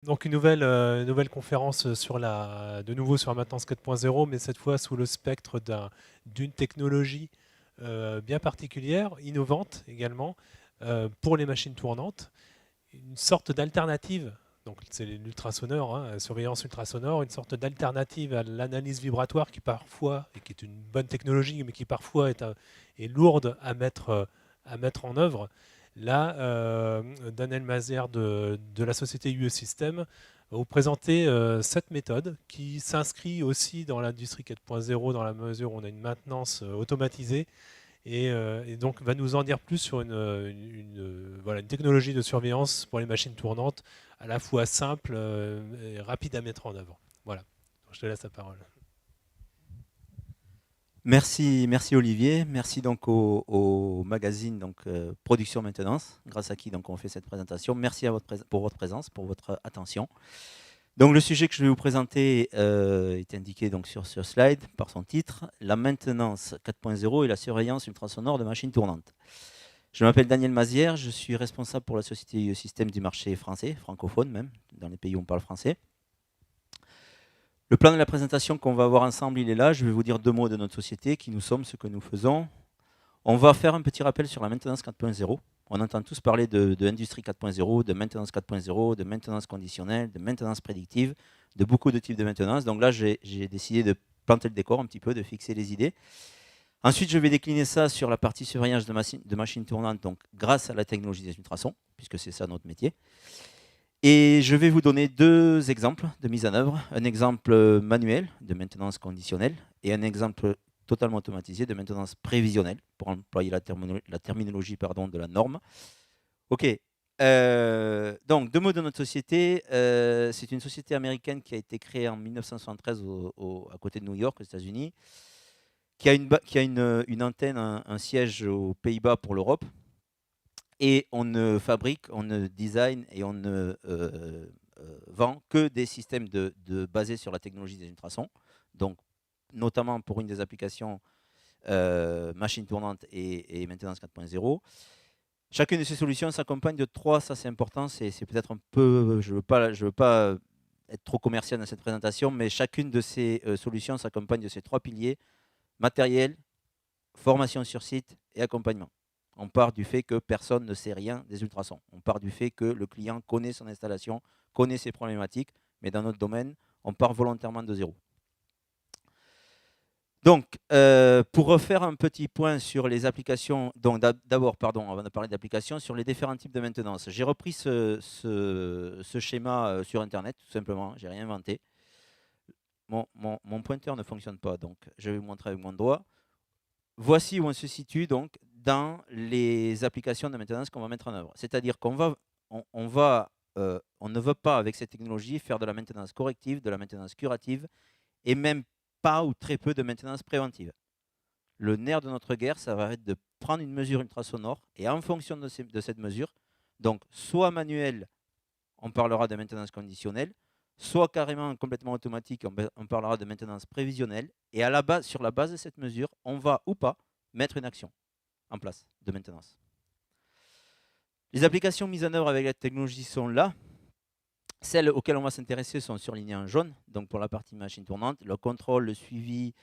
Donc une nouvelle conférence de nouveau sur la maintenance 4.0, mais cette fois sous le spectre d'une technologie bien particulière, innovante également, pour les machines tournantes, une sorte d'alternative. Donc c'est l'ultrasonore, hein, la surveillance ultrasonore, une sorte d'alternative à l'analyse vibratoire qui parfois, et qui est une bonne technologie, mais qui parfois est lourde à mettre en œuvre. Là, Daniel Mazière de la société UE System va vous présenter cette méthode qui s'inscrit aussi dans l'industrie 4.0 dans la mesure où on a une maintenance automatisée et donc va nous en dire plus sur voilà, une technologie de surveillance pour les machines tournantes à la fois simple et rapide à mettre en œuvre. Voilà, je te laisse la parole. Merci Olivier, merci donc au magazine donc Production Maintenance, grâce à qui donc on fait cette présentation. Merci pour votre présence, pour votre attention. Donc le sujet que je vais vous présenter est indiqué donc sur ce slide par son titre, la maintenance 4.0 et la surveillance ultrasonore de machines tournantes. Je m'appelle Daniel Mazière, je suis responsable pour la société Système du marché français, francophone même, dans les pays où on parle français. Le plan de la présentation qu'on va voir ensemble, il est là. Je vais vous dire 2 mots de notre société, qui nous sommes, ce que nous faisons. On va faire un petit rappel sur la maintenance 4.0. On entend tous parler de industrie 4.0, de maintenance 4.0, de maintenance conditionnelle, de maintenance prédictive, de beaucoup de types de maintenance. Donc là, j'ai décidé de planter le décor un petit peu, de fixer les idées. Ensuite, je vais décliner ça sur la partie surveillance de machines tournantes, donc grâce à la technologie des ultrasons, puisque c'est ça notre métier. Et je vais vous donner 2 exemples de mise en œuvre. Un exemple manuel de maintenance conditionnelle et un exemple totalement automatisé de maintenance prévisionnelle, pour employer la terminologie de la norme. OK. Donc, 2 mots de notre société. C'est une société américaine qui a été créée en 1973 à côté de New York, aux États-Unis, qui a une antenne, un siège aux Pays-Bas pour l'Europe. Et on ne fabrique, on ne design et on ne vend que des systèmes basés sur la technologie des ultrasons. Donc, notamment pour une des applications machine tournante et maintenance 4.0. Chacune de ces solutions s'accompagne de 3, ça c'est important, c'est peut-être un peu, je veux pas être trop commercial dans cette présentation, mais chacune de ces solutions s'accompagne de ces 3 piliers: matériel, formation sur site et accompagnement. On part du fait que personne ne sait rien des ultrasons. On part du fait que le client connaît son installation, connaît ses problématiques, mais dans notre domaine, on part volontairement de zéro. Donc, pour refaire un petit point sur les applications, donc d'abord, pardon, avant de parler d'applications, sur les différents types de maintenance. J'ai repris ce schéma sur Internet, tout simplement, j'ai rien inventé. Mon pointeur ne fonctionne pas, donc je vais vous montrer avec mon doigt. Voici où on se situe donc dans les applications de maintenance qu'on va mettre en œuvre. C'est-à-dire qu'on on ne veut pas, avec cette technologie, faire de la maintenance corrective, de la maintenance curative, et même pas ou très peu de maintenance préventive. Le nerf de notre guerre, ça va être de prendre une mesure ultrasonore, et en fonction de cette mesure, donc soit manuel, on parlera de maintenance conditionnelle, soit carrément complètement automatique, on parlera de maintenance prévisionnelle, et sur la base de cette mesure, on va ou pas mettre une action en place de maintenance. Les applications mises en œuvre avec la technologie sont là. Celles auxquelles on va s'intéresser sont surlignées en jaune, donc pour la partie machine tournante, le contrôle, le suivi,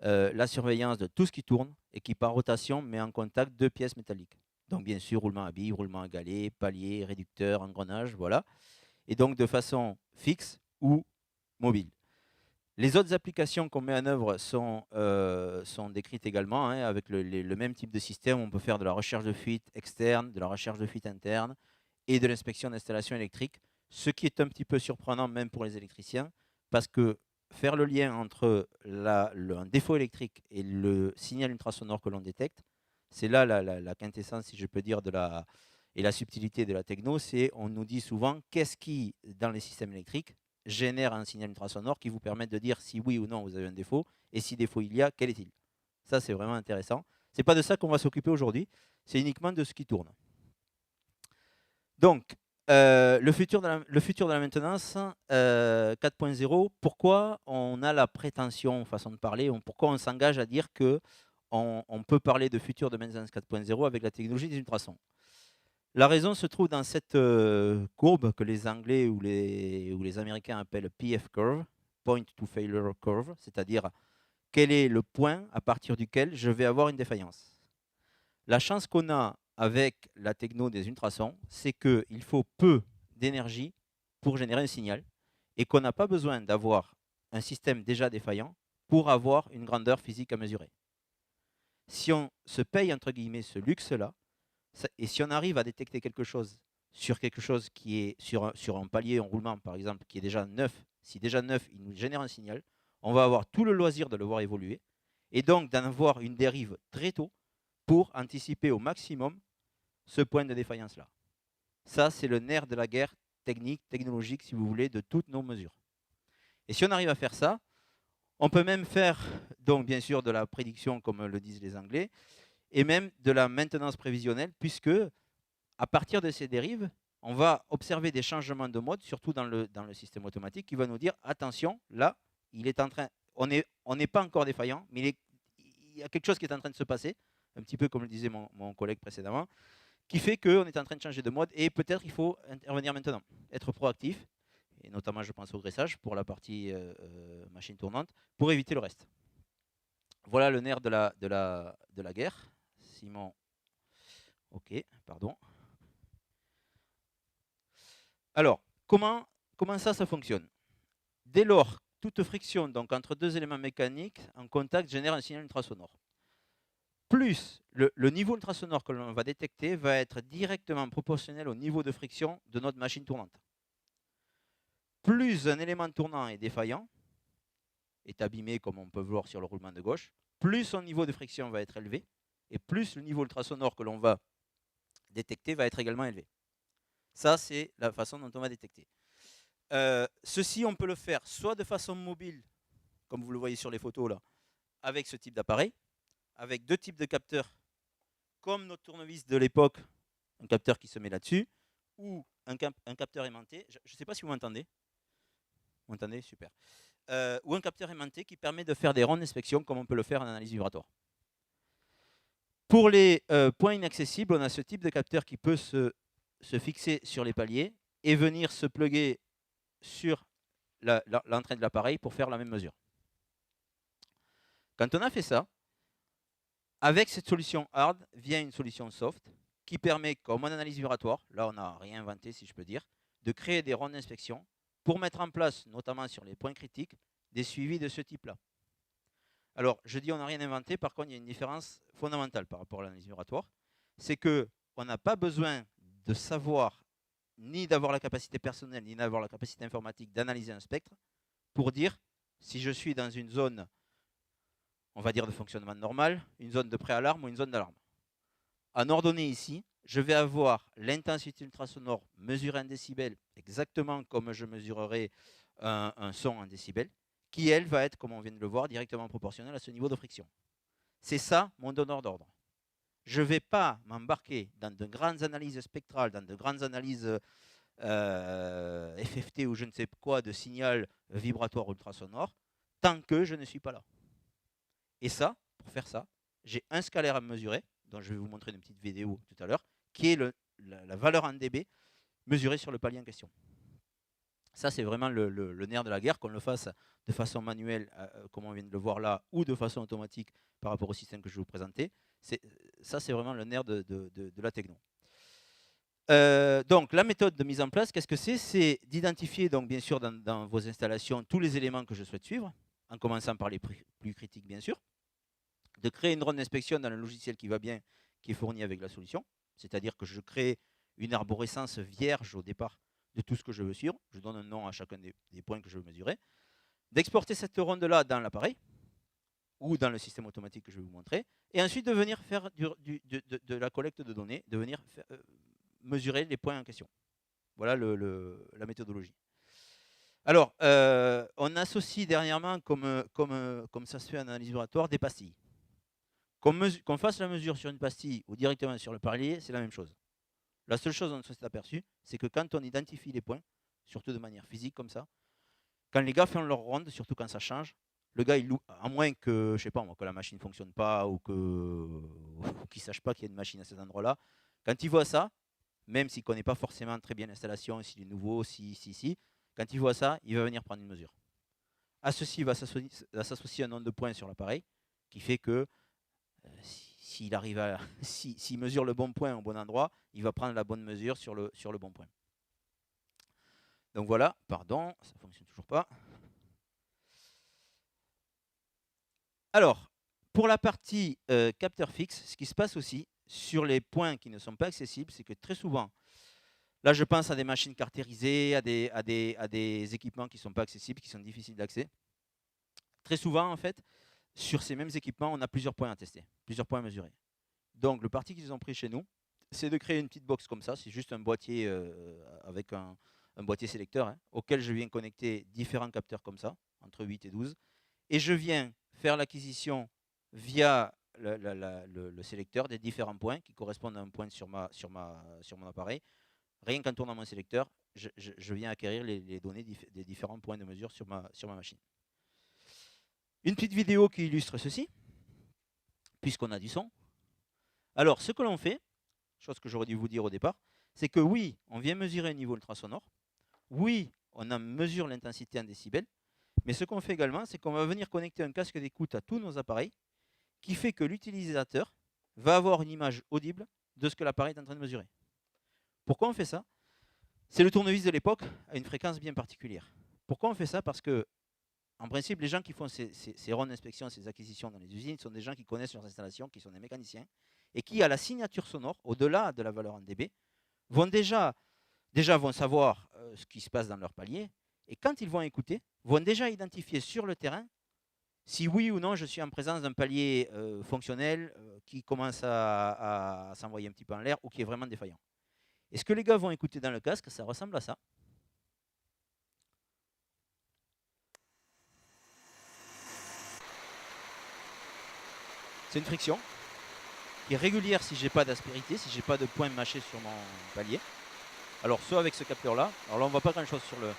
la surveillance de tout ce qui tourne et qui par rotation met en contact 2 pièces métalliques. Donc bien sûr, roulement à billes, roulement à galets, palier, réducteur, engrenage, voilà. Et donc de façon fixe ou mobile. Les autres applications qu'on met en œuvre sont décrites également, hein, avec le même type de système. On peut faire de la recherche de fuite externe, de la recherche de fuite interne et de l'inspection d'installations électriques, ce qui est un petit peu surprenant même pour les électriciens, parce que faire le lien entre un défaut électrique et le signal ultrasonore que l'on détecte, c'est là la quintessence, si je peux dire, et la subtilité de la techno. C'est, on nous dit souvent, qu'est-ce qui, dans les systèmes électriques, génère un signal ultrasonore qui vous permet de dire si oui ou non vous avez un défaut, et si défaut il y a, quel est-il? Ça, c'est vraiment intéressant. Ce n'est pas de ça qu'on va s'occuper aujourd'hui, c'est uniquement de ce qui tourne. Donc, le futur de la maintenance 4.0, pourquoi on a la prétention, façon de parler, pourquoi on s'engage à dire qu'on peut parler de futur de maintenance 4.0 avec la technologie des ultrasons? La raison se trouve dans cette courbe que les Anglais ou les Américains appellent PF curve, Point to Failure Curve, c'est-à-dire quel est le point à partir duquel je vais avoir une défaillance. La chance qu'on a avec la techno des ultrasons, c'est qu'il faut peu d'énergie pour générer un signal et qu'on n'a pas besoin d'avoir un système déjà défaillant pour avoir une grandeur physique à mesurer. Si on se paye, entre guillemets, ce luxe-là, et si on arrive à détecter quelque chose qui est sur un palier en roulement, par exemple, qui est déjà neuf, si déjà neuf, il nous génère un signal, on va avoir tout le loisir de le voir évoluer, et donc d'en avoir une dérive très tôt pour anticiper au maximum ce point de défaillance-là. Ça, c'est le nerf de la guerre technique, technologique, si vous voulez, de toutes nos mesures. Et si on arrive à faire ça, on peut même faire, donc bien sûr, de la prédiction, comme le disent les Anglais, et même de la maintenance prévisionnelle, puisque à partir de ces dérives, on va observer des changements de mode, surtout dans le système automatique, qui va nous dire attention, là, il est en train, on n'est pas encore défaillant, mais il y a quelque chose qui est en train de se passer, un petit peu comme le disait mon collègue précédemment, qui fait qu'on est en train de changer de mode et peut-être il faut intervenir maintenant, être proactif, et notamment je pense au graissage pour la partie machine tournante, pour éviter le reste. Voilà le nerf de la guerre. Simon, ok, pardon. Alors, comment ça fonctionne? Dès lors, toute friction donc, entre deux éléments mécaniques en contact génère un signal ultrasonore. Plus le niveau ultrasonore que l'on va détecter va être directement proportionnel au niveau de friction de notre machine tournante. Plus un élément tournant est défaillant, est abîmé comme on peut voir sur le roulement de gauche, plus son niveau de friction va être élevé, et plus le niveau ultrasonore que l'on va détecter va être également élevé. Ça, c'est la façon dont on va détecter. Ceci, on peut le faire soit de façon mobile, comme vous le voyez sur les photos là, avec ce type d'appareil, avec deux types de capteurs, comme notre tournevis de l'époque, un capteur qui se met là-dessus, ou un capteur aimanté. Je ne sais pas si vous m'entendez. Vous m'entendez? Super. Ou un capteur aimanté qui permet de faire des rondes d'inspection, comme on peut le faire en analyse vibratoire. Pour les points inaccessibles, on a ce type de capteur qui peut se fixer sur les paliers et venir se plugger sur l'entrée de l'appareil pour faire la même mesure. Quand on a fait ça, avec cette solution hard vient une solution soft qui permet, comme en analyse vibratoire, là on n'a rien inventé si je peux dire, de créer des rondes d'inspection pour mettre en place, notamment sur les points critiques, des suivis de ce type-là. Alors, je dis on n'a rien inventé, par contre il y a une différence fondamentale par rapport à l'analyse vibratoire, c'est qu'on n'a pas besoin de savoir ni d'avoir la capacité personnelle, ni d'avoir la capacité informatique d'analyser un spectre pour dire si je suis dans une zone, on va dire, de fonctionnement normal, une zone de préalarme ou une zone d'alarme. En ordonnée ici, je vais avoir l'intensité ultrasonore mesurée en décibels, exactement comme je mesurerai un son en décibels, qui, elle, va être, comme on vient de le voir, directement proportionnelle à ce niveau de friction. C'est ça mon donneur d'ordre. Je ne vais pas m'embarquer dans de grandes analyses spectrales, dans de grandes analyses FFT ou je ne sais quoi de signal vibratoire ultrasonore, tant que je ne suis pas là. Et ça, pour faire ça, j'ai un scalaire à mesurer, dont je vais vous montrer une petite vidéo tout à l'heure, qui est la valeur en dB mesurée sur le palier en question. Ça, c'est vraiment le nerf de la guerre, qu'on le fasse de façon manuelle, comme on vient de le voir là, ou de façon automatique par rapport au système que je vais vous présenter. Ça, c'est vraiment le nerf de la techno. Donc, la méthode de mise en place, qu'est-ce que c'est? C'est d'identifier, donc bien sûr, dans vos installations, tous les éléments que je souhaite suivre, en commençant par les plus critiques, bien sûr, de créer une ronde d'inspection dans le logiciel qui va bien, qui est fourni avec la solution, c'est-à-dire que je crée une arborescence vierge au départ de tout ce que je veux suivre, je donne un nom à chacun des points que je veux mesurer, d'exporter cette ronde-là dans l'appareil, ou dans le système automatique que je vais vous montrer, et ensuite de venir faire de la collecte de données, de venir mesurer les points en question. Voilà la méthodologie. Alors, on associe dernièrement, comme ça se fait en analyse vibratoire, des pastilles. Qu'on fasse la mesure sur une pastille ou directement sur le palier, c'est la même chose. La seule chose dont on s'est aperçu, c'est que quand on identifie les points, surtout de manière physique comme ça, quand les gars font leur ronde, surtout quand ça change, le gars, il loue, à moins que, je sais pas moi, que la machine ne fonctionne pas ou qu'il ne sache pas qu'il y a une machine à cet endroit-là, quand il voit ça, même s'il ne connaît pas forcément très bien l'installation, s'il est nouveau, si, quand il voit ça, il va venir prendre une mesure. À ceci va s'associer un nombre de points sur l'appareil qui fait que s'il arrive à, s'il mesure le bon point au bon endroit, il va prendre la bonne mesure sur le bon point. Donc voilà, pardon, ça ne fonctionne toujours pas. Alors, pour la partie capteur fixe, ce qui se passe aussi sur les points qui ne sont pas accessibles, c'est que très souvent, là je pense à des machines caractérisées, à des équipements qui ne sont pas accessibles, qui sont difficiles d'accès. Très souvent, en fait, sur ces mêmes équipements, on a plusieurs points à tester, plusieurs points à mesurer. Donc, le parti qu'ils ont pris chez nous, c'est de créer une petite box comme ça. C'est juste un boîtier avec un boîtier sélecteur auquel je viens connecter différents capteurs comme ça, entre 8 et 12. Et je viens faire l'acquisition via le sélecteur des différents points qui correspondent à un point sur mon appareil. Rien qu'en tournant mon sélecteur, je viens acquérir les données des différents points de mesure sur ma machine. Une petite vidéo qui illustre ceci, puisqu'on a du son. Alors, ce que l'on fait, chose que j'aurais dû vous dire au départ, c'est que oui, on vient mesurer un niveau ultrasonore. Oui, on mesure l'intensité en décibels. Mais ce qu'on fait également, c'est qu'on va venir connecter un casque d'écoute à tous nos appareils, qui fait que l'utilisateur va avoir une image audible de ce que l'appareil est en train de mesurer. Pourquoi on fait ça? C'est le tournevis de l'époque à une fréquence bien particulière. Pourquoi on fait ça? Parce que, en principe, les gens qui font ces rondes d'inspection, ces acquisitions dans les usines, sont des gens qui connaissent leurs installations, qui sont des mécaniciens, et qui, à la signature sonore, au-delà de la valeur en dB, vont déjà vont savoir ce qui se passe dans leur palier, et quand ils vont écouter, vont déjà identifier sur le terrain si oui ou non je suis en présence d'un palier fonctionnel qui commence à s'envoyer un petit peu en l'air ou qui est vraiment défaillant. Et ce que les gars vont écouter dans le casque, ça ressemble à ça. C'est une friction qui est régulière si j'ai pas d'aspérité, si j'ai pas de point mâché sur mon palier. Alors soit avec ce capteur là, alors là on voit pas grand chose sur le.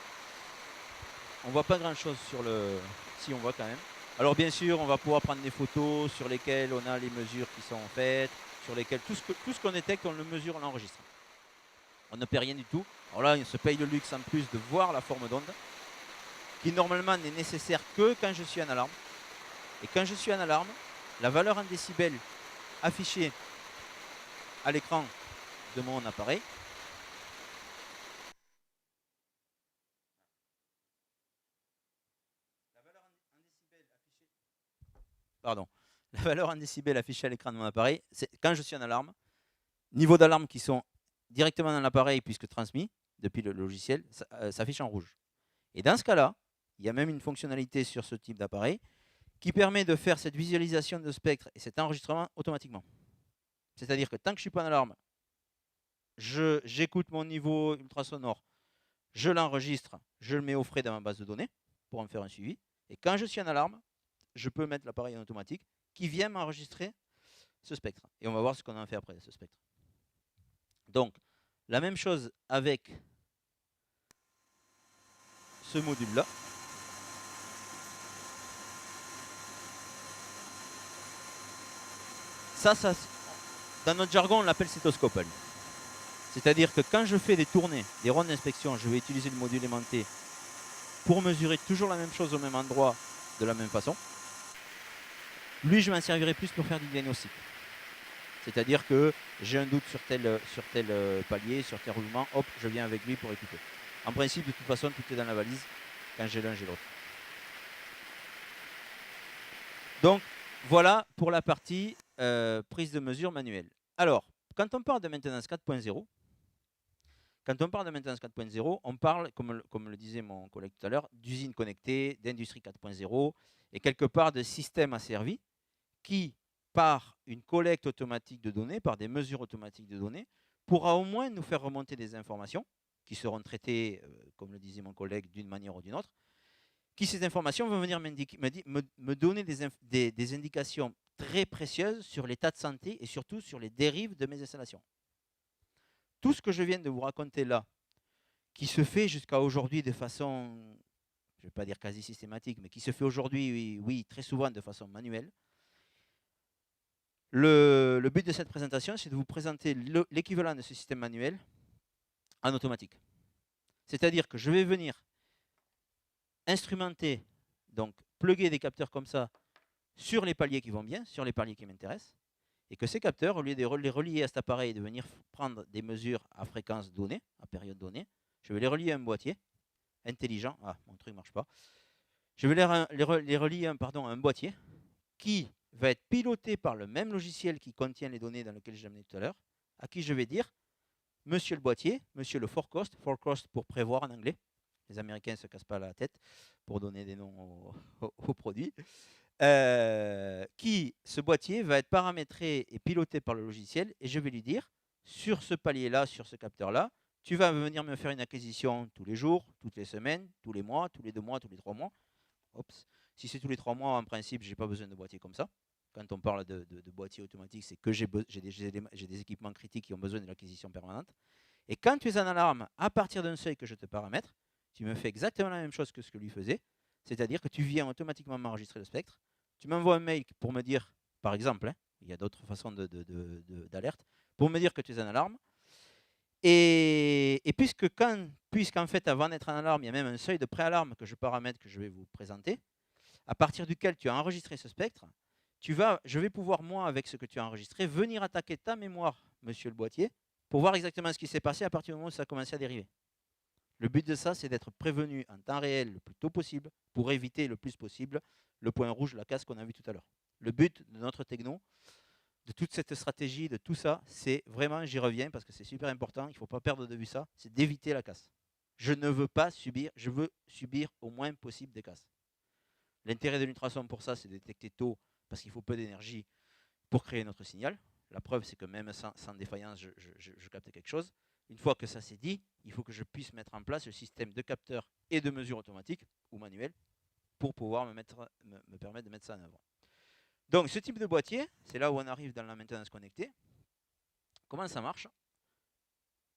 On voit pas grand chose sur le. Si on voit quand même. Alors bien sûr on va pouvoir prendre des photos sur lesquelles on a les mesures qui sont faites, sur lesquelles tout ce qu'on détecte, on le mesure, on l'enregistre. On ne paie rien du tout. Alors là on se paye le luxe en plus de voir la forme d'onde, qui normalement n'est nécessaire que quand je suis en alarme. Et quand je suis en alarme, la valeur en décibels affichée à l'écran de mon appareil la valeur en décibels affichée à l'écran de mon appareil, c'est quand je suis en alarme, niveau d'alarme qui sont directement dans l'appareil puisque transmis depuis le logiciel, ça s'affiche en rouge. Et dans ce cas-là, il y a même une fonctionnalité sur ce type d'appareil qui permet de faire cette visualisation de spectre et cet enregistrement automatiquement. C'est-à-dire que tant que je ne suis pas en alarme, j'écoute mon niveau ultrasonore, je l'enregistre, je le mets au frais dans ma base de données pour en faire un suivi. Et quand je suis en alarme, je peux mettre l'appareil en automatique qui vient m'enregistrer ce spectre. Et on va voir ce qu'on en fait après ce spectre. Donc, la même chose avec ce module-là. Ça, dans notre jargon, on l'appelle cétoscope. C'est-à-dire que quand je fais des tournées, des rondes d'inspection, je vais utiliser le module aimanté pour mesurer toujours la même chose au même endroit, de la même façon. Lui, je m'en servirai plus pour faire du diagnostic. C'est-à-dire que j'ai un doute sur tel palier, sur tel roulement, hop, je viens avec lui pour écouter. En principe, de toute façon, tout est dans la valise. Quand j'ai l'un, j'ai l'autre. Donc, voilà pour la partie prise de mesure manuelle. Alors, quand on parle de maintenance 4.0, on parle, comme le disait mon collègue tout à l'heure, d'usine connectée, d'industrie 4.0 et quelque part de système asservi qui, par une collecte automatique de données, par des mesures automatiques de données, pourra au moins nous faire remonter des informations qui seront traitées, comme le disait mon collègue, d'une manière ou d'une autre, qui ces informations vont venir me donner des indications très précieuses sur l'état de santé et surtout sur les dérives de mes installations. Tout ce que je viens de vous raconter là, qui se fait jusqu'à aujourd'hui de façon, je ne vais pas dire quasi systématique, mais qui se fait aujourd'hui, oui, très souvent de façon manuelle. Le but de cette présentation, c'est de vous présenter l'équivalent de ce système manuel en automatique. C'est-à-dire que je vais venir instrumenter, donc plugger des capteurs comme ça sur les paliers qui vont bien, sur les paliers qui m'intéressent, et que ces capteurs, au lieu de les relier à cet appareil et de venir prendre des mesures à fréquence donnée, à période donnée, je vais les relier à un boîtier intelligent. Ah, mon truc ne marche pas. Je vais les relier à un boîtier qui va être piloté par le même logiciel qui contient les données dans lesquelles j'ai amené tout à l'heure, à qui je vais dire, monsieur le boîtier, monsieur le forecast pour prévoir en anglais. Les Américains ne se cassent pas la tête pour donner des noms aux produits. Ce boîtier va être paramétré et piloté par le logiciel, et je vais lui dire, sur ce palier-là, sur ce capteur-là, tu vas venir me faire une acquisition tous les jours, toutes les semaines, tous les mois, tous les 2 mois, tous les 3 mois. Oups. Si c'est tous les 3 mois, en principe, je n'ai pas besoin de boîtier comme ça. Quand on parle de boîtier automatique, c'est que j'ai des équipements critiques qui ont besoin de l'acquisition permanente. Et quand tu es en alarme, à partir d'un seuil que je te paramètre, tu me fais exactement la même chose que ce que lui faisait. C'est-à-dire que tu viens automatiquement m'enregistrer le spectre. Tu m'envoies un mail pour me dire, par exemple, il y a d'autres façons d'alerte, pour me dire que tu es en alarme. Et puisqu'en fait, avant d'être en alarme, il y a même un seuil de préalarme que je paramètre, que je vais vous présenter, à partir duquel tu as enregistré ce spectre, je vais pouvoir, moi, avec ce que tu as enregistré, venir attaquer ta mémoire, monsieur le boîtier, pour voir exactement ce qui s'est passé à partir du moment où ça a commencé à dériver. Le but de ça, c'est d'être prévenu en temps réel le plus tôt possible pour éviter le plus possible le point rouge, la casse qu'on a vu tout à l'heure. Le but de notre techno, de toute cette stratégie, de tout ça, c'est vraiment, j'y reviens parce que c'est super important, il ne faut pas perdre de vue ça, c'est d'éviter la casse. Je ne veux pas subir, je veux subir au moins possible des casses. L'intérêt de l'ultrason pour ça, c'est de détecter tôt parce qu'il faut peu d'énergie pour créer notre signal. La preuve, c'est que même sans défaillance, je capte quelque chose. Une fois que ça c'est dit, il faut que je puisse mettre en place le système de capteurs et de mesures automatiques ou manuelles pour pouvoir me permettre de mettre ça en œuvre. Donc, ce type de boîtier, c'est là où on arrive dans la maintenance connectée. Comment ça marche?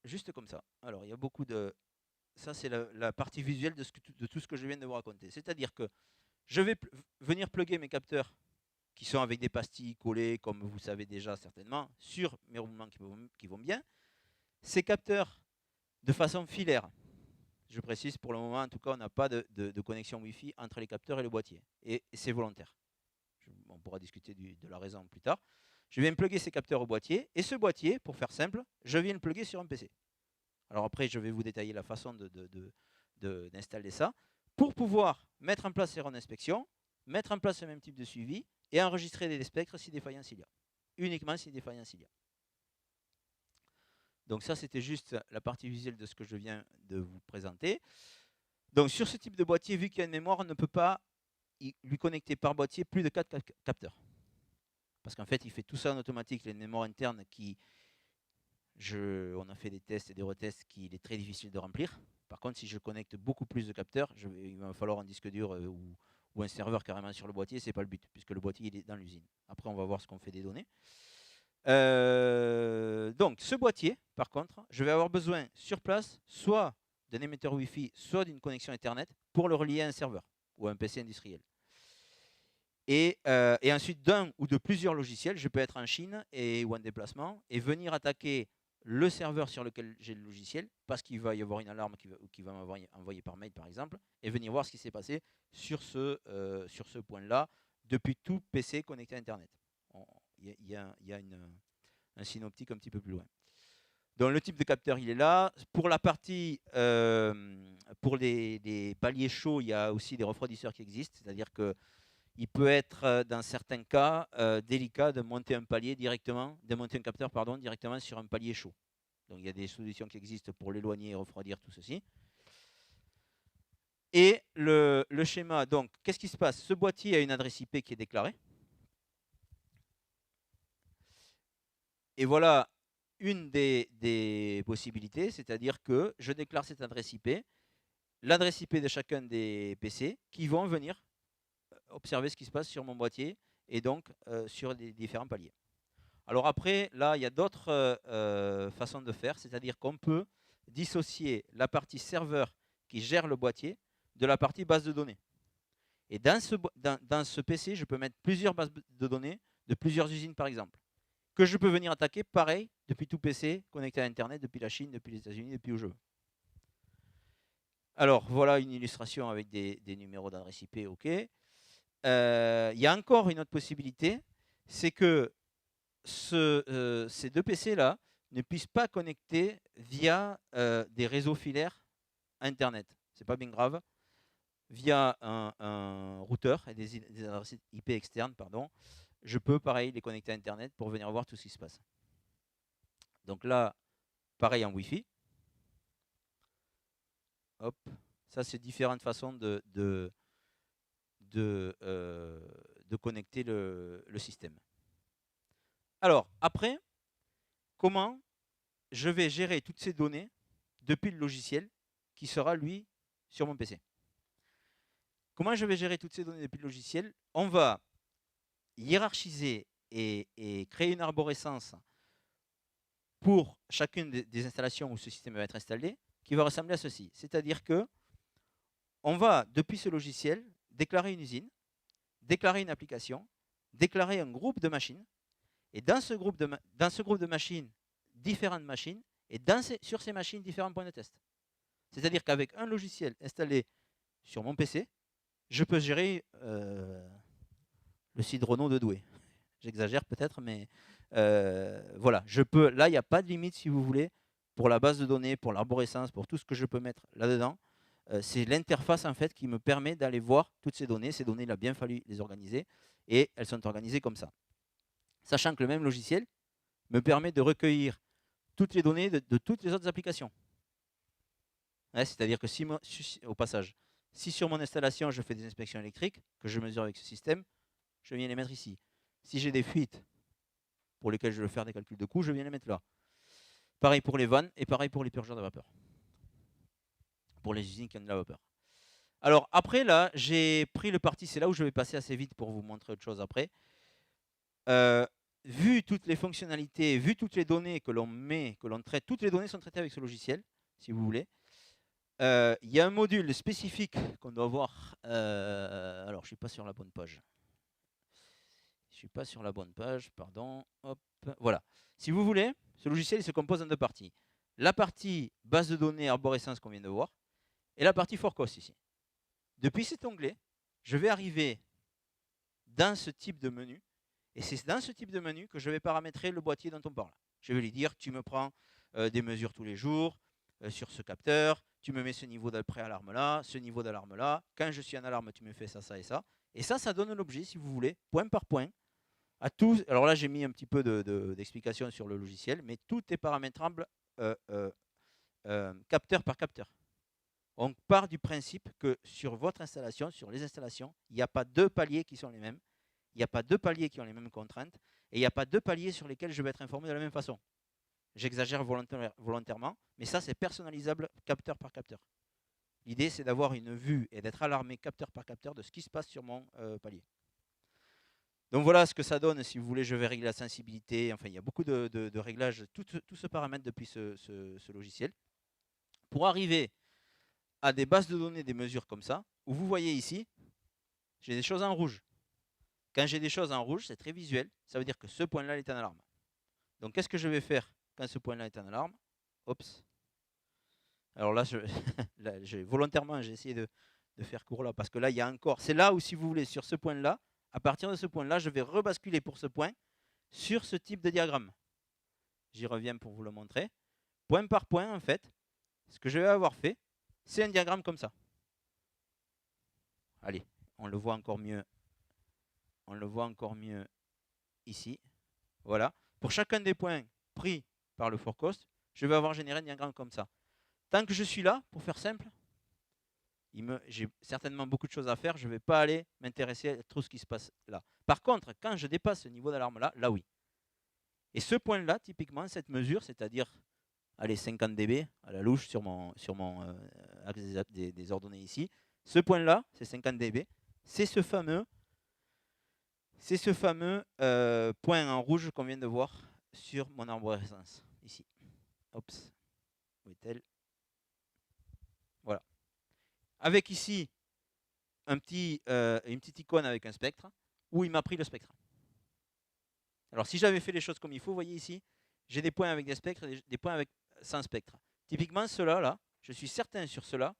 Juste comme ça. Alors, il y a beaucoup de... Ça, c'est la partie visuelle de tout ce que je viens de vous raconter. C'est-à-dire que je vais venir plugger mes capteurs qui sont avec des pastilles collées, comme vous savez déjà certainement, sur mes roulements qui vont bien. Ces capteurs, de façon filaire, je précise pour le moment, en tout cas, on n'a pas de connexion Wi-Fi entre les capteurs et le boîtier. Et c'est volontaire. On pourra discuter de la raison plus tard. Je viens plugger ces capteurs au boîtier. Et ce boîtier, pour faire simple, je viens le plugger sur un PC. Alors après, je vais vous détailler la façon d'installer ça pour pouvoir mettre en place ces runs d'inspection, mettre en place le même type de suivi et enregistrer des spectres si défaillance il y a. Uniquement si défaillance il y a. Donc ça, c'était juste la partie visuelle de ce que je viens de vous présenter. Donc sur ce type de boîtier, vu qu'il y a une mémoire, on ne peut pas lui connecter par boîtier plus de 4 capteurs. Parce qu'en fait, il fait tout ça en automatique. Il y a une mémoire interne qui... on a fait des tests et des retests qu'il est très difficile de remplir. Par contre, si je connecte beaucoup plus de capteurs, il va me falloir un disque dur ou un serveur carrément sur le boîtier. Ce n'est pas le but, puisque le boîtier il est dans l'usine. Après, on va voir ce qu'on fait des données. Donc, ce boîtier, par contre, je vais avoir besoin sur place soit d'un émetteur Wi-Fi, soit d'une connexion Ethernet pour le relier à un serveur ou à un PC industriel. Et ensuite, d'un ou de plusieurs logiciels, je peux être en Chine ou en déplacement et venir attaquer le serveur sur lequel j'ai le logiciel parce qu'il va y avoir une alarme qui va m'envoyer par mail, par exemple, et venir voir ce qui s'est passé sur ce point-là depuis tout PC connecté à Internet. Il y a un synoptique un petit peu plus loin. Donc le type de capteur, il est là. Pour la partie, pour les paliers chauds, il y a aussi des refroidisseurs qui existent. C'est-à-dire qu'il peut être, dans certains cas, délicat de monter un palier directement, de monter un capteur directement sur un palier chaud. Donc il y a des solutions qui existent pour l'éloigner et refroidir tout ceci. Et le schéma, donc, qu'est-ce qui se passe? Ce boîtier a une adresse IP qui est déclarée. Et voilà une des possibilités, c'est-à-dire que je déclare cette adresse IP, l'adresse IP de chacun des PC qui vont venir observer ce qui se passe sur mon boîtier et donc sur les différents paliers. Alors après, là, il y a d'autres façons de faire, c'est-à-dire qu'on peut dissocier la partie serveur qui gère le boîtier de la partie base de données. Et dans ce PC, je peux mettre plusieurs bases de données de plusieurs usines, par exemple. que je peux venir attaquer, pareil, depuis tout PC, connecté à Internet, depuis la Chine, depuis les États-Unis, depuis où je veux. Alors, voilà une illustration avec des numéros d'adresse IP, OK. Il y a encore une autre possibilité, c'est que ces deux PC-là ne puissent pas connecter via des réseaux filaires Internet. C'est pas bien grave. Via un routeur et des adresses IP externes, pardon, je peux, pareil, les connecter à Internet pour venir voir tout ce qui se passe. Donc là, pareil en Wi-Fi. Hop. Ça, c'est différentes façons de connecter le système. Alors, après, comment je vais gérer toutes ces données depuis le logiciel qui sera, lui, sur mon PC. Comment je vais gérer toutes ces données depuis le logiciel? On va hiérarchiser et créer une arborescence pour chacune des installations où ce système va être installé, qui va ressembler à ceci. C'est-à-dire que on va, depuis ce logiciel, déclarer une usine, déclarer une application, déclarer un groupe de machines, et dans ce groupe de machines, différentes machines, et sur ces machines, différents points de test. C'est-à-dire qu'avec un logiciel installé sur mon PC, je peux gérer le Cidrono de Douai. J'exagère peut-être, mais voilà. Là, il n'y a pas de limite, si vous voulez, pour la base de données, pour l'arborescence, pour tout ce que je peux mettre là-dedans. C'est l'interface, en fait, qui me permet d'aller voir toutes ces données. Ces données, il a bien fallu les organiser, et elles sont organisées comme ça. Sachant que le même logiciel me permet de recueillir toutes les données de toutes les autres applications. Ouais, c'est-à-dire que au passage, si sur mon installation, je fais des inspections électriques, que je mesure avec ce système, je viens les mettre ici. Si j'ai des fuites pour lesquelles je veux faire des calculs de coûts, je viens les mettre là. Pareil pour les vannes et pareil pour les purgeurs de vapeur. Pour les usines qui ont de la vapeur. Alors après, là, j'ai pris le parti, c'est là où je vais passer assez vite pour vous montrer autre chose après. Vu toutes les fonctionnalités, vu toutes les données que l'on met, que l'on traite, toutes les données sont traitées avec ce logiciel, si vous voulez. Il y a un module spécifique qu'on doit voir. Alors, je ne suis pas sur la bonne page. Je ne suis pas sur la bonne page, pardon. Hop, voilà. Si vous voulez, ce logiciel il se compose en deux parties. La partie base de données arborescence qu'on vient de voir et la partie forecast ici. Depuis cet onglet, je vais arriver dans ce type de menu et c'est dans ce type de menu que je vais paramétrer le boîtier dont on parle. Je vais lui dire, tu me prends des mesures tous les jours sur ce capteur, tu me mets ce niveau de pré-alarme là, ce niveau d'alarme là. Quand je suis en alarme, tu me fais ça, ça et ça. Et ça donne l'objet, si vous voulez, point par point, à tous. Alors là, j'ai mis un petit peu d'explication sur le logiciel, mais tout est paramétrable capteur par capteur. On part du principe que sur votre installation, sur les installations, il n'y a pas deux paliers qui sont les mêmes, il n'y a pas deux paliers qui ont les mêmes contraintes, et il n'y a pas deux paliers sur lesquels je vais être informé de la même façon. J'exagère volontairement, mais ça, c'est personnalisable capteur par capteur. L'idée, c'est d'avoir une vue et d'être alarmé capteur par capteur de ce qui se passe sur mon palier. Donc voilà ce que ça donne. Si vous voulez, je vais régler la sensibilité. Enfin, il y a beaucoup de réglages. Tout se paramètre depuis ce logiciel. Pour arriver à des bases de données, des mesures comme ça, où vous voyez ici, j'ai des choses en rouge. Quand j'ai des choses en rouge, c'est très visuel. Ça veut dire que ce point-là est en alarme. Donc qu'est-ce que je vais faire quand ce point-là est en alarme? Oups. Alors là, volontairement, j'ai essayé de faire court là, parce que là, il y a encore... C'est là où, si vous voulez, sur ce point-là, à partir de ce point-là, je vais rebasculer pour ce point sur ce type de diagramme. J'y reviens pour vous le montrer. Point par point, en fait, ce que je vais avoir fait, c'est un diagramme comme ça. Allez, on le voit encore mieux. On le voit encore mieux ici. Voilà. Pour chacun des points pris par le forecast, je vais avoir généré un diagramme comme ça. Tant que je suis là, pour faire simple, j'ai certainement beaucoup de choses à faire. Je ne vais pas aller m'intéresser à tout ce qui se passe là. Par contre, quand je dépasse ce niveau d'alarme là, là oui. Et ce point-là, typiquement, cette mesure, c'est-à-dire allez, 50 dB à la louche sur mon axe des ordonnées ici, ce point-là, c'est 50 dB, c'est ce fameux point en rouge qu'on vient de voir sur mon arborescence ici. Oups, où est-elle? Voilà. Avec ici une petite icône avec un spectre, où il m'a pris le spectre. Alors si j'avais fait les choses comme il faut, vous voyez ici, j'ai des points avec des spectres et des points avec sans spectre. Typiquement, ceux-là, là, je suis certain sur ceux-là,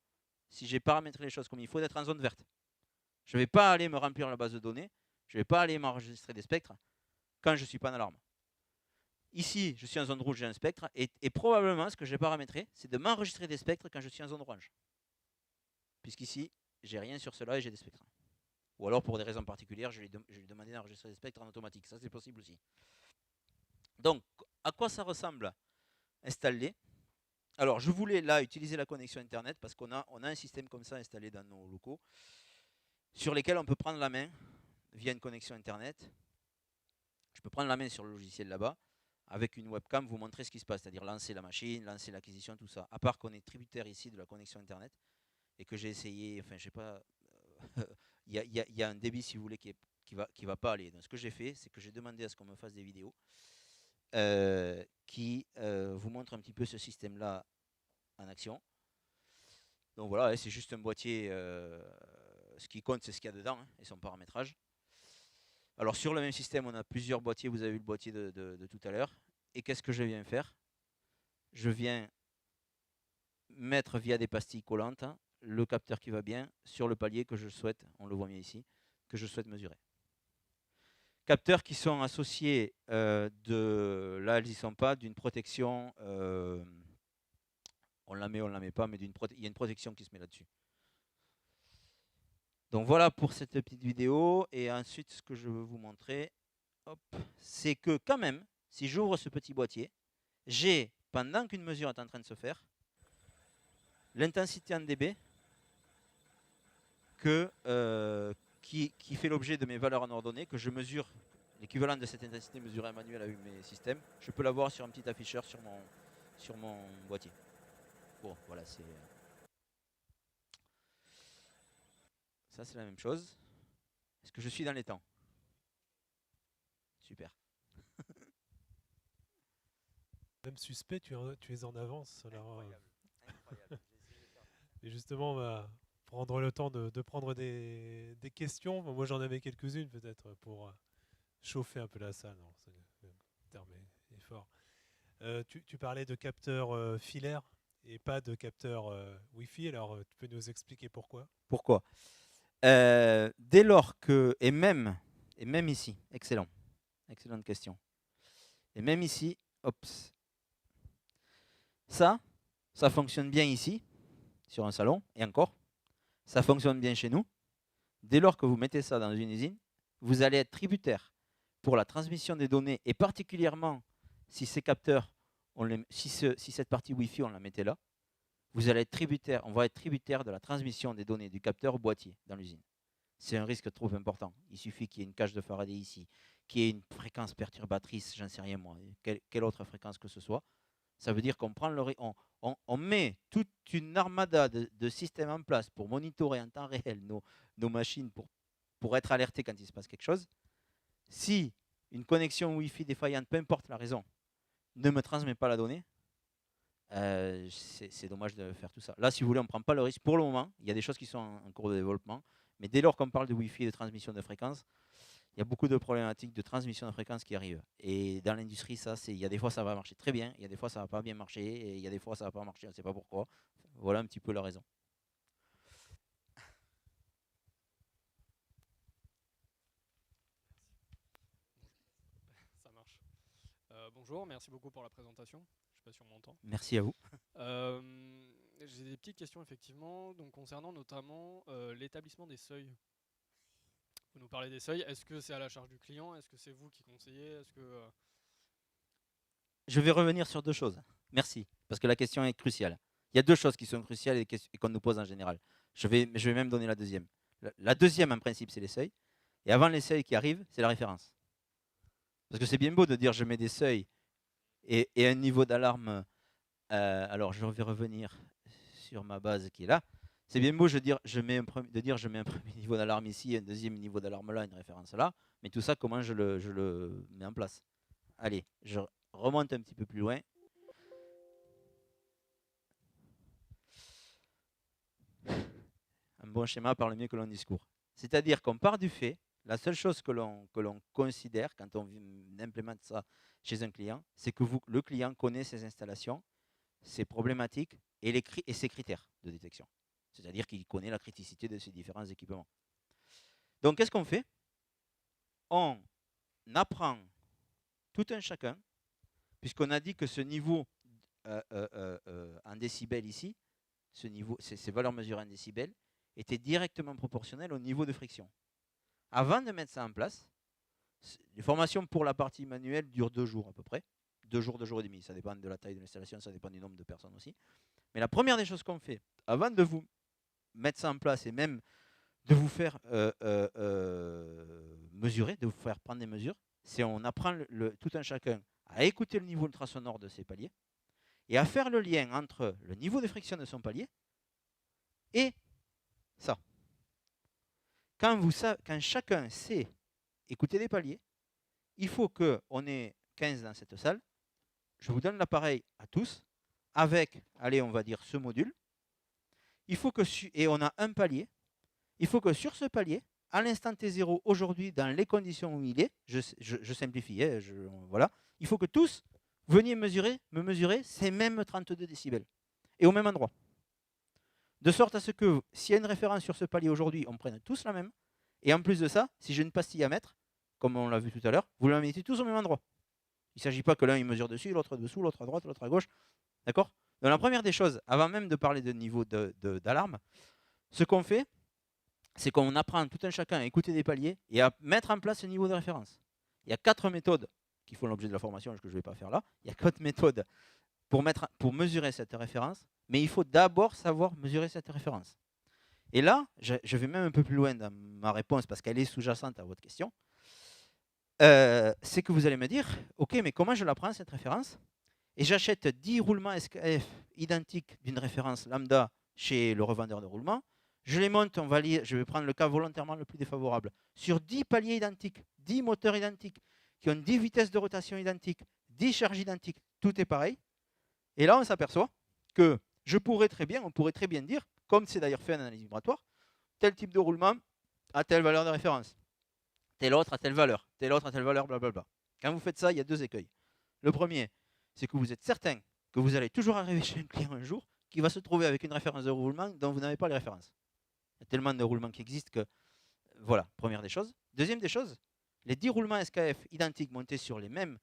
si j'ai paramétré les choses comme il faut, d'être en zone verte. Je ne vais pas aller me remplir la base de données, je ne vais pas aller m'enregistrer des spectres quand je ne suis pas en alarme. Ici, je suis en zone rouge, j'ai un spectre, et probablement, ce que j'ai paramétré, c'est de m'enregistrer des spectres quand je suis en zone orange. Puisqu'ici, j'ai rien sur cela et j'ai des spectres. Ou alors, pour des raisons particulières, je lui demandé d'enregistrer des spectres en automatique. Ça, c'est possible aussi. Donc, à quoi ça ressemble installé? Alors, je voulais là utiliser la connexion Internet parce qu'on a un système comme ça installé dans nos locaux sur lesquels on peut prendre la main via une connexion Internet. Je peux prendre la main sur le logiciel là-bas, avec une webcam, vous montrer ce qui se passe, c'est-à-dire lancer la machine, lancer l'acquisition, tout ça. À part qu'on est tributaire ici de la connexion Internet et que j'ai essayé, enfin, je sais pas, il y a un débit, si vous voulez, qui va pas aller. Donc, ce que j'ai fait, c'est que j'ai demandé à ce qu'on me fasse des vidéos qui vous montrent un petit peu ce système-là en action. Donc voilà, c'est juste un boîtier. Ce qui compte, c'est ce qu'il y a dedans et son paramétrage. Alors sur le même système, on a plusieurs boîtiers. Vous avez vu le boîtier de tout à l'heure. Et qu'est-ce que je viens faire? Je viens mettre via des pastilles collantes le capteur qui va bien sur le palier que je souhaite, on le voit bien ici, que je souhaite mesurer. Capteurs qui sont associés là elles n'y sont pas, d'une protection, on la met pas, mais il y a une protection qui se met là-dessus. Donc voilà pour cette petite vidéo. Et ensuite, ce que je veux vous montrer, c'est que quand même, si j'ouvre ce petit boîtier, j'ai, pendant qu'une mesure est en train de se faire, l'intensité en dB qui fait l'objet de mes valeurs en ordonnée, que je mesure, l'équivalent de cette intensité mesurée en manuel avec mes systèmes. Je peux l'avoir sur un petit afficheur sur mon boîtier. Bon, voilà, c'est... Ça, c'est la même chose. Est-ce que je suis dans les temps? Super. Même suspect, tu es en avance. Alors, Incroyable. Incroyable. et justement, on va prendre le temps de prendre des questions. Bon, moi, j'en avais quelques-unes peut-être pour chauffer un peu la salle. Non, le terme est fort. Tu parlais de capteurs filaires et pas de capteurs Wi-Fi. Alors, tu peux nous expliquer pourquoi? Pourquoi? Dès lors que, et même ici, excellente question. Et même ici, ça fonctionne bien ici, sur un salon, et encore, ça fonctionne bien chez nous. Dès lors que vous mettez ça dans une usine, vous allez être tributaire pour la transmission des données, et particulièrement si ces capteurs, si cette partie Wi-Fi, on la mettait là, vous allez être tributaire, on va être tributaire de la transmission des données du capteur au boîtier dans l'usine. C'est un risque trop important. Il suffit qu'il y ait une cage de Faraday ici, qu'il y ait une fréquence perturbatrice, j'en sais rien moi, quelle autre fréquence que ce soit. Ça veut dire qu'on prend on met toute une armada de systèmes en place pour monitorer en temps réel nos machines pour être alertés quand il se passe quelque chose. Si une connexion Wi-Fi défaillante, peu importe la raison, ne me transmet pas la donnée, c'est dommage de faire tout ça. Là, si vous voulez, on ne prend pas le risque pour le moment. Il y a des choses qui sont en cours de développement. Mais dès lors qu'on parle de Wi-Fi et de transmission de fréquences, il y a beaucoup de problématiques de transmission de fréquences qui arrivent. Et dans l'industrie, il y a des fois ça va marcher très bien, il y a des fois ça va pas bien marcher, et il y a des fois ça va pas marcher, on ne sait pas pourquoi. Voilà un petit peu la raison. Ça marche. Bonjour, merci beaucoup pour la présentation. Je ne sais pas si on m'entend. Merci à vous. J'ai des petites questions effectivement, donc concernant notamment l'établissement des seuils. Vous nous parlez des seuils. Est-ce que c'est à la charge du client? Est-ce que c'est vous qui conseillez? Est-ce que Je vais revenir sur deux choses. Merci, parce que la question est cruciale. Il y a deux choses qui sont cruciales et qu'on nous pose en général. Je vais même donner la deuxième. La deuxième, en principe, c'est les seuils. Et avant les seuils qui arrivent, c'est la référence. Parce que c'est bien beau de dire je mets des seuils et un niveau d'alarme. Alors, je vais revenir sur ma base qui est là. C'est bien beau de dire je mets un premier niveau d'alarme ici, un deuxième niveau d'alarme là, une référence là. Mais tout ça, comment je le mets en place? Allez, je remonte un petit peu plus loin. Un bon schéma parle mieux que long discours. C'est-à-dire qu'on part du fait La seule chose que l'on considère quand on implémente ça chez un client, c'est que le client connaît ses installations, ses problématiques et ses critères de détection. C'est-à-dire qu'il connaît la criticité de ces différents équipements. Donc, qu'est-ce qu'on fait? On apprend tout un chacun, puisqu'on a dit que ce niveau en décibels ici, ces valeurs mesurées en décibels, étaient directement proportionnelles au niveau de friction. Avant de mettre ça en place, les formations pour la partie manuelle durent 2 jours à peu près. 2 jours, 2 jours et demi. Ça dépend de la taille de l'installation, ça dépend du nombre de personnes aussi. Mais la première des choses qu'on fait, avant de vous mettre ça en place et même de vous faire mesurer, de vous faire prendre des mesures, c'est on apprend tout un chacun à écouter le niveau ultrasonore de ses paliers et à faire le lien entre le niveau de friction de son palier et ça. Quand chacun sait écouter des paliers, il faut qu'on ait 15 dans cette salle. Je vous donne l'appareil à tous avec, allez, on va dire ce module. Il faut que, et on a un palier. Il faut que sur ce palier, à l'instant T0 aujourd'hui, dans les conditions où il est, je simplifie, hein, voilà, il faut que tous veniez me mesurer ces mêmes 32 décibels et au même endroit. De sorte à ce que s'il y a une référence sur ce palier aujourd'hui, on prenne tous la même. Et en plus de ça, si j'ai une pastille à mettre, comme on l'a vu tout à l'heure, vous la mettez tous au même endroit. Il ne s'agit pas que l'un il mesure dessus, l'autre dessous, l'autre à droite, l'autre à gauche. D'accord? Donc la première des choses, avant même de parler de niveau d'alarme, ce qu'on fait, c'est qu'on apprend tout un chacun à écouter des paliers et à mettre en place ce niveau de référence. Il y a 4 méthodes qui font l'objet de la formation, que je ne vais pas faire là. Il y a 4 méthodes pour mesurer cette référence, mais il faut d'abord savoir mesurer cette référence. Et là, je vais même un peu plus loin dans ma réponse parce qu'elle est sous-jacente à votre question. C'est que vous allez me dire, ok, mais comment je la prends cette référence? Et j'achète 10 roulements SKF identiques d'une référence lambda chez le revendeur de roulements. Je les monte, je vais prendre le cas volontairement le plus défavorable, sur 10 paliers identiques, 10 moteurs identiques, qui ont 10 vitesses de rotation identiques, 10 charges identiques, tout est pareil. Et là, on s'aperçoit que on pourrait très bien dire, comme c'est d'ailleurs fait en analyse vibratoire, tel type de roulement à telle valeur de référence, tel autre à telle valeur, blablabla. Quand vous faites ça, il y a 2 écueils. Le premier, c'est que vous êtes certain que vous allez toujours arriver chez un client un jour qui va se trouver avec une référence de roulement dont vous n'avez pas les références. Il y a tellement de roulements qui existent que, voilà, première des choses. Deuxième des choses, les 10 roulements SKF identiques montés sur les mêmes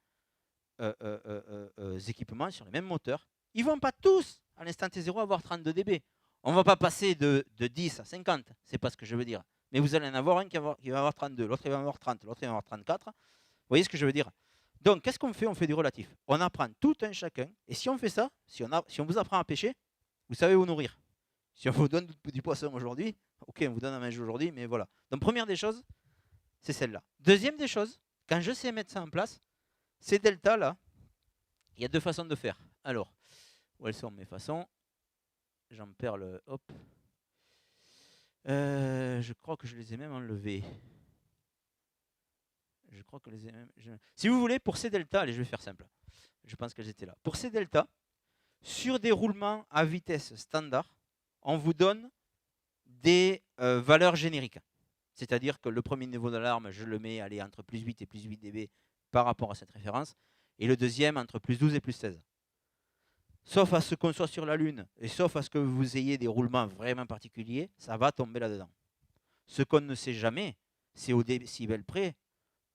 équipements, sur les mêmes moteurs, ils ne vont pas tous, à l'instant T0, avoir 32 dB. On ne va pas passer de 10 à 50, c'est pas ce que je veux dire. Mais vous allez en avoir un qui va avoir 32, l'autre il va avoir 30, l'autre il va avoir 34. Vous voyez ce que je veux dire? Donc, qu'est-ce qu'on fait? On fait du relatif. On apprend tout un chacun. Et si on fait ça, si on vous apprend à pêcher, vous savez vous nourrir. Si on vous donne du poisson aujourd'hui, ok, on vous donne à manger aujourd'hui, mais voilà. Donc, première des choses, c'est celle-là. Deuxième des choses, quand je sais mettre ça en place, ces deltas-là, il y a 2 façons de faire. Alors, où elles sont mes façons? J'en perds le... Hop. Je crois que je les ai même enlevés. Je crois que les ai même... Si vous voulez, pour ces deltas, allez, je vais faire simple. Je pense qu'elles étaient là. Pour ces deltas, sur des roulements à vitesse standard, on vous donne des valeurs génériques. C'est-à-dire que le premier niveau d'alarme, je le mets entre plus 8 et plus 8 dB par rapport à cette référence. Et le deuxième, entre plus 12 et plus 16. Sauf à ce qu'on soit sur la Lune, et sauf à ce que vous ayez des roulements vraiment particuliers, ça va tomber là-dedans. Ce qu'on ne sait jamais, c'est au décibel près,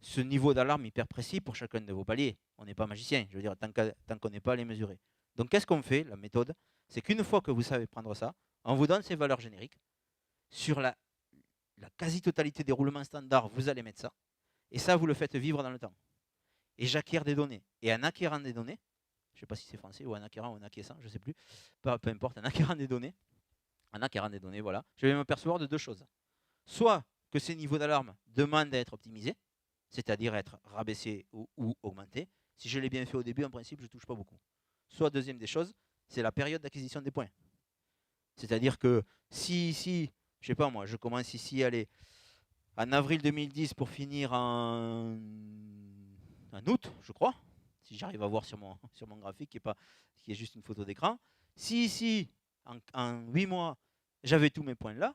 ce niveau d'alarme hyper précis pour chacun de vos paliers. On n'est pas magicien, je veux dire, tant qu'on n'est pas à les mesurer. Donc qu'est-ce qu'on fait? La méthode, c'est qu'une fois que vous savez prendre ça, on vous donne ces valeurs génériques. Sur la quasi-totalité des roulements standards, vous allez mettre ça. Et ça, vous le faites vivre dans le temps. Et j'acquiers des données. Et en acquérant des données, je ne sais pas si c'est français ou en acquérant ou en acquiesçant, je ne sais plus, peu importe, en acquérant des données, voilà, je vais m'apercevoir de 2 choses. Soit que ces niveaux d'alarme demandent à être optimisés, c'est-à-dire être rabaissés ou augmentés. Si je l'ai bien fait au début, en principe, je ne touche pas beaucoup. Soit, deuxième des choses, c'est la période d'acquisition des points. C'est-à-dire que si je ne sais pas moi, je commence ici, allez, en avril 2010 pour finir en août, je crois, si j'arrive à voir sur mon graphique qui est juste une photo d'écran. Si ici, en 8 mois, j'avais tous mes points là,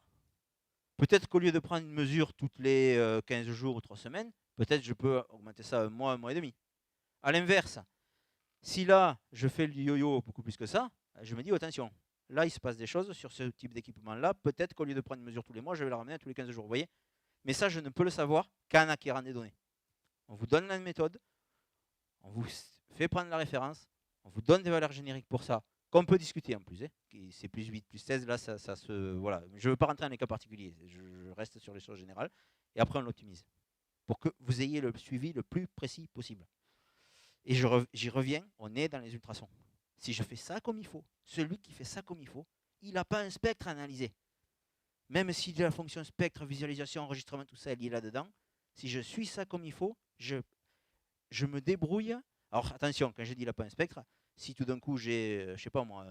Peut-être qu'au lieu de prendre une mesure toutes les 15 jours ou 3 semaines, peut-être je peux augmenter ça un mois et demi. À l'inverse, si là, je fais le yo-yo beaucoup plus que ça, je me dis, attention, là, il se passe des choses sur ce type d'équipement-là. Peut-être qu'au lieu de prendre une mesure tous les mois, je vais la ramener à tous les 15 jours. Vous voyez? Mais ça, je ne peux le savoir qu'en acquérant des données. On vous donne la méthode, on vous fait prendre la référence, on vous donne des valeurs génériques pour ça, qu'on peut discuter en plus. Hein. C'est plus 8, plus 16, là, ça se... Voilà. Je ne veux pas rentrer dans les cas particuliers, je reste sur les choses générales. Et après, on l'optimise pour que vous ayez le suivi le plus précis possible. Et j'y reviens, on est dans les ultrasons. Si je fais ça comme il faut, celui qui fait ça comme il faut, il n'a pas un spectre à analyser. Même si la fonction spectre, visualisation, enregistrement, tout ça, elle est là-dedans, si je suis ça comme il faut, je me débrouille. Alors attention, quand je dis il n'a pas un spectre, si tout d'un coup j'ai, je sais pas moi,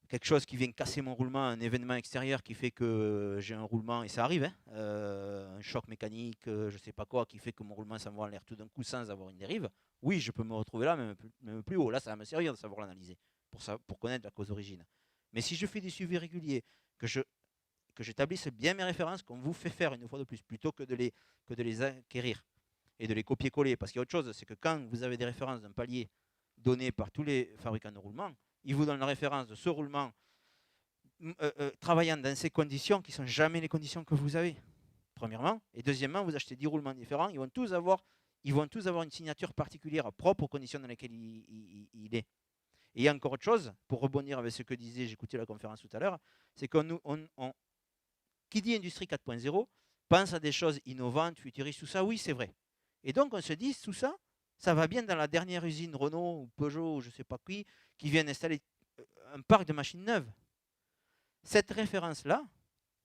quelque chose qui vient casser mon roulement, un événement extérieur qui fait que j'ai un roulement, et ça arrive, hein, un choc mécanique, je sais pas quoi, qui fait que mon roulement s'envoie en l'air tout d'un coup sans avoir une dérive, oui, je peux me retrouver là, même plus haut. Là, ça va me servir de savoir l'analyser, pour connaître la cause origine. Mais si je fais des suivis réguliers, que j'établisse bien mes références, qu'on vous fait faire une fois de plus, plutôt que de les acquérir et de les copier-coller, parce qu'il y a autre chose, c'est que quand vous avez des références d'un palier donné par tous les fabricants de roulement, ils vous donnent la référence de ce roulement travaillant dans ces conditions qui ne sont jamais les conditions que vous avez, premièrement. Et deuxièmement, vous achetez 10 roulements différents, ils vont tous avoir une signature particulière propre aux conditions dans lesquelles il est. Et il y a encore autre chose, pour rebondir avec ce que disait, j'écoutais la conférence tout à l'heure, c'est qui dit industrie 4.0 pense à des choses innovantes, futuristes, tout ça, oui, c'est vrai. Et donc, on se dit, tout ça, ça va bien dans la dernière usine Renault ou Peugeot ou je ne sais pas qui vient d'installer un parc de machines neuves. Cette référence-là,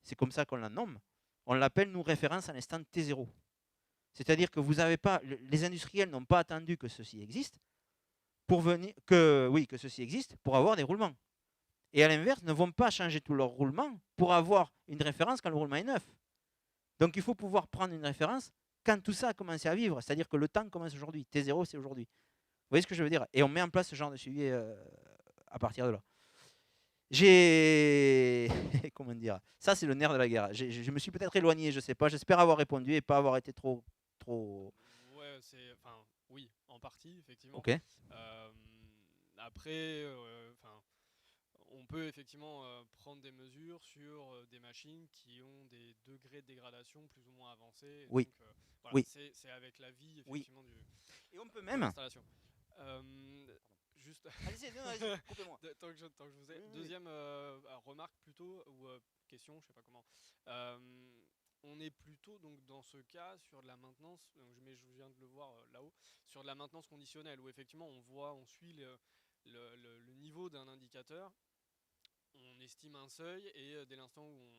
c'est comme ça qu'on la nomme, on l'appelle, nous, référence à l'instant T0. C'est-à-dire que vous n'avez pas, les industriels n'ont pas attendu que ceci existe pour ceci existe pour avoir des roulements. Et à l'inverse, ne vont pas changer tout leur roulement pour avoir une référence quand le roulement est neuf. Donc il faut pouvoir prendre une référence quand tout ça a commencé à vivre, c'est-à-dire que le temps commence aujourd'hui. T0, c'est aujourd'hui. Vous voyez ce que je veux dire? Et on met en place ce genre de suivi à partir de là. Comment dire? Ça, c'est le nerf de la guerre. Je me suis peut-être éloigné, je ne sais pas. J'espère avoir répondu et pas avoir été trop... Ouais, oui, en partie, effectivement. Ok. Après, on peut effectivement prendre des mesures sur des machines qui ont des degrés de dégradation plus ou moins avancés. Oui. Donc, voilà, oui. C'est avec la vie, effectivement, et on peut même... de l'installation. Juste... Allez-y, coupez-moi. tant que je vous ai. Deuxième remarque plutôt, ou question, je ne sais pas comment. On est plutôt donc dans ce cas sur de la maintenance, mais je viens de le voir là-haut, sur de la maintenance conditionnelle, où effectivement on suit le niveau d'un indicateur, on estime un seuil, et dès l'instant où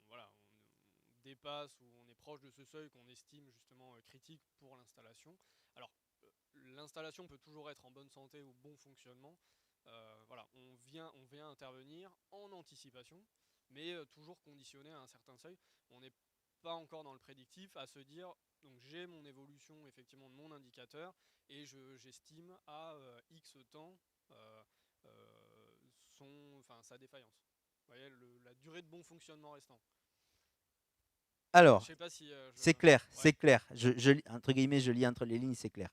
on dépasse ou on est proche de ce seuil qu'on estime justement critique pour l'installation. Alors l'installation peut toujours être en bonne santé ou bon fonctionnement. On vient intervenir en anticipation, mais toujours conditionné à un certain seuil. On n'est pas encore dans le prédictif à se dire, donc j'ai mon évolution effectivement de mon indicateur et j'estime à X temps sa défaillance. Vous voyez, la durée de bon fonctionnement restant. Alors, je sais pas si, c'est clair, ouais. C'est clair. Entre guillemets, je lis entre les lignes, c'est clair.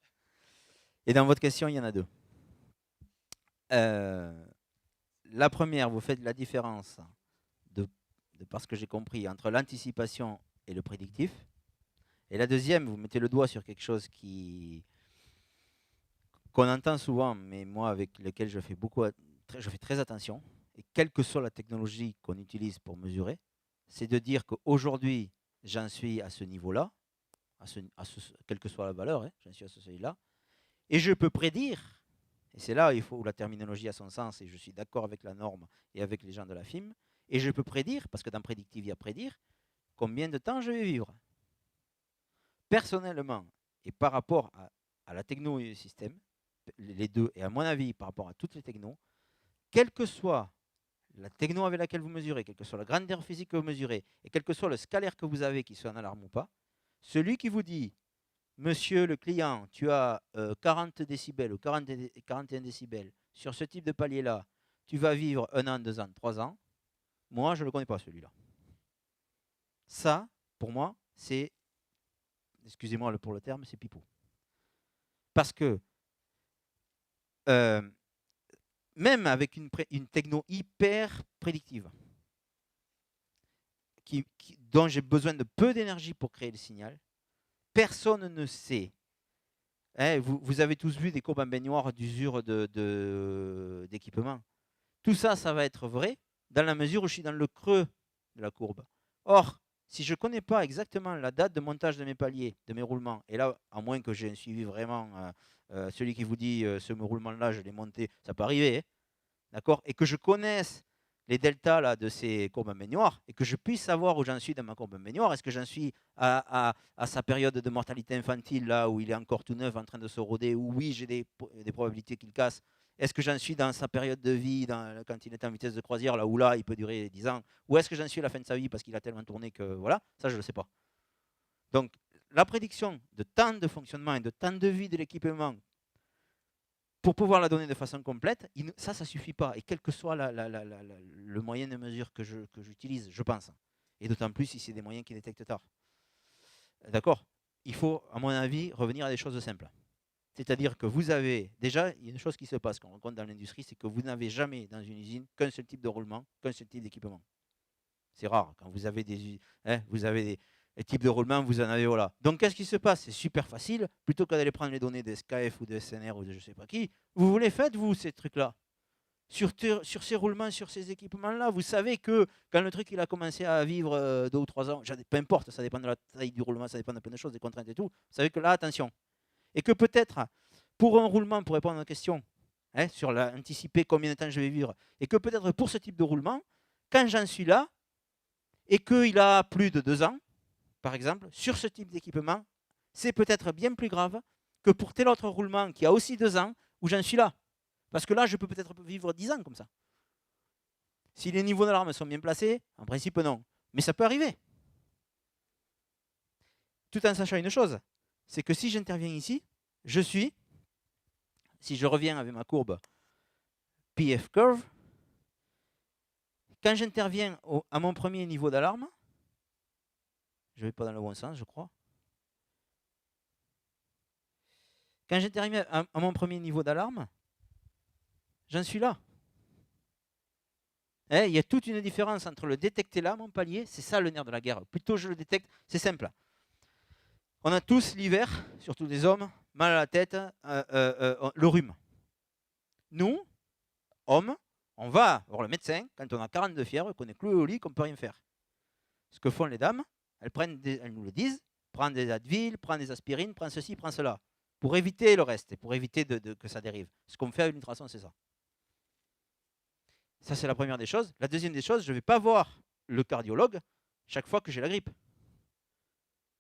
Et dans votre question, il y en a deux. La première, vous faites la différence, de parce que j'ai compris, entre l'anticipation et le prédictif. Et la deuxième, vous mettez le doigt sur quelque chose qu'on entend souvent, mais moi avec lequel je fais très attention, et quelle que soit la technologie qu'on utilise pour mesurer, c'est de dire qu'aujourd'hui, j'en suis à ce niveau-là, quelle que soit la valeur, j'en suis à ce seuil-là, et je peux prédire, et c'est là où il faut la terminologie a son sens, et je suis d'accord avec la norme et avec les gens de la FIM, et je peux prédire, parce que dans prédictif, il y a prédire, combien de temps je vais vivre. Personnellement, et par rapport à la techno et le système, les deux, et à mon avis, par rapport à toutes les technos, quelle que soit la techno avec laquelle vous mesurez, quelle que soit la grandeur physique que vous mesurez, et quel que soit le scalaire que vous avez, qu'il soit en alarme ou pas, celui qui vous dit, monsieur le client, tu as 40 décibels ou 41 décibels sur ce type de palier-là, tu vas vivre 1 an, 2 ans, 3 ans, moi, je ne le connais pas celui-là. ça, pour moi, c'est, excusez-moi pour le terme, c'est pipeau. Parce que même avec une techno hyper prédictive, dont j'ai besoin de peu d'énergie pour créer le signal, personne ne sait. Hein, vous avez tous vu des courbes en baignoire d'usure d'équipement. Tout ça, ça va être vrai dans la mesure où je suis dans le creux de la courbe. Or, si je ne connais pas exactement la date de montage de mes paliers, de mes roulements, et là, à moins que j'ai un suivi vraiment, celui qui vous dit ce roulement-là, je l'ai monté, ça peut arriver, hein, d'accord, et que je connaisse les deltas là, de ces courbes en baignoire, et que je puisse savoir où j'en suis dans ma courbe en baignoire, est-ce que j'en suis à sa période de mortalité infantile, là où il est encore tout neuf en train de se roder, où oui, j'ai des probabilités qu'il casse. Est-ce que j'en suis dans sa période de vie, quand il est en vitesse de croisière, là où là, il peut durer 10 ans, ou est-ce que j'en suis à la fin de sa vie parce qu'il a tellement tourné que voilà, ça je ne le sais pas. Donc, la prédiction de temps de fonctionnement et de temps de vie de l'équipement pour pouvoir la donner de façon complète, ça ne suffit pas. Et quel que soit le moyen de mesure que j'utilise, je pense, et d'autant plus si c'est des moyens qui détectent tard. D'accord ? Il faut, à mon avis, revenir à des choses simples. C'est-à-dire que vous avez, déjà, il y a une chose qui se passe quand on rencontre dans l'industrie, c'est que vous n'avez jamais dans une usine qu'un seul type de roulement, qu'un seul type d'équipement. C'est rare. Quand vous avez des types de roulement, vous en avez, voilà. Donc, qu'est-ce qui se passe? C'est super facile. Plutôt que d'aller prendre les données de SKF ou de SNR ou de je ne sais pas qui, vous les faites, vous, ces trucs-là. Sur ces roulements, sur ces équipements-là, vous savez que quand le truc il a commencé à vivre 2 ou 3 ans, peu importe, ça dépend de la taille du roulement, ça dépend de plein de choses, des contraintes et tout, vous savez que là, attention. Et que peut-être, pour un roulement, pour répondre à la question, hein, sur anticiper combien de temps je vais vivre, et que peut-être pour ce type de roulement, quand j'en suis là, et qu'il a plus de 2 ans, par exemple, sur ce type d'équipement, c'est peut-être bien plus grave que pour tel autre roulement qui a aussi 2 ans, où j'en suis là. Parce que là, je peux peut-être vivre 10 ans comme ça. Si les niveaux d'alarme sont bien placés, en principe, non. Mais ça peut arriver. Tout en sachant une chose, c'est que si j'interviens ici, si je reviens avec ma courbe PF curve, quand j'interviens à mon premier niveau d'alarme, je ne vais pas dans le bon sens, je crois. Quand j'interviens à mon premier niveau d'alarme, j'en suis là. Il y a toute une différence entre le détecter là, mon palier, c'est ça le nerf de la guerre. Plutôt je le détecte, c'est simple. On a tous l'hiver, surtout les hommes, mal à la tête, le rhume. Nous, hommes, on va voir le médecin quand on a 42 fièvre, qu'on est cloué au lit, qu'on ne peut rien faire. Ce que font les dames, elles nous le disent, prends des Advil, prends des aspirines, prends ceci, prends cela, pour éviter le reste et pour éviter que ça dérive. Ce qu'on fait avec l'ultrason, c'est ça. Ça, c'est la première des choses. La deuxième des choses, je ne vais pas voir le cardiologue chaque fois que j'ai la grippe.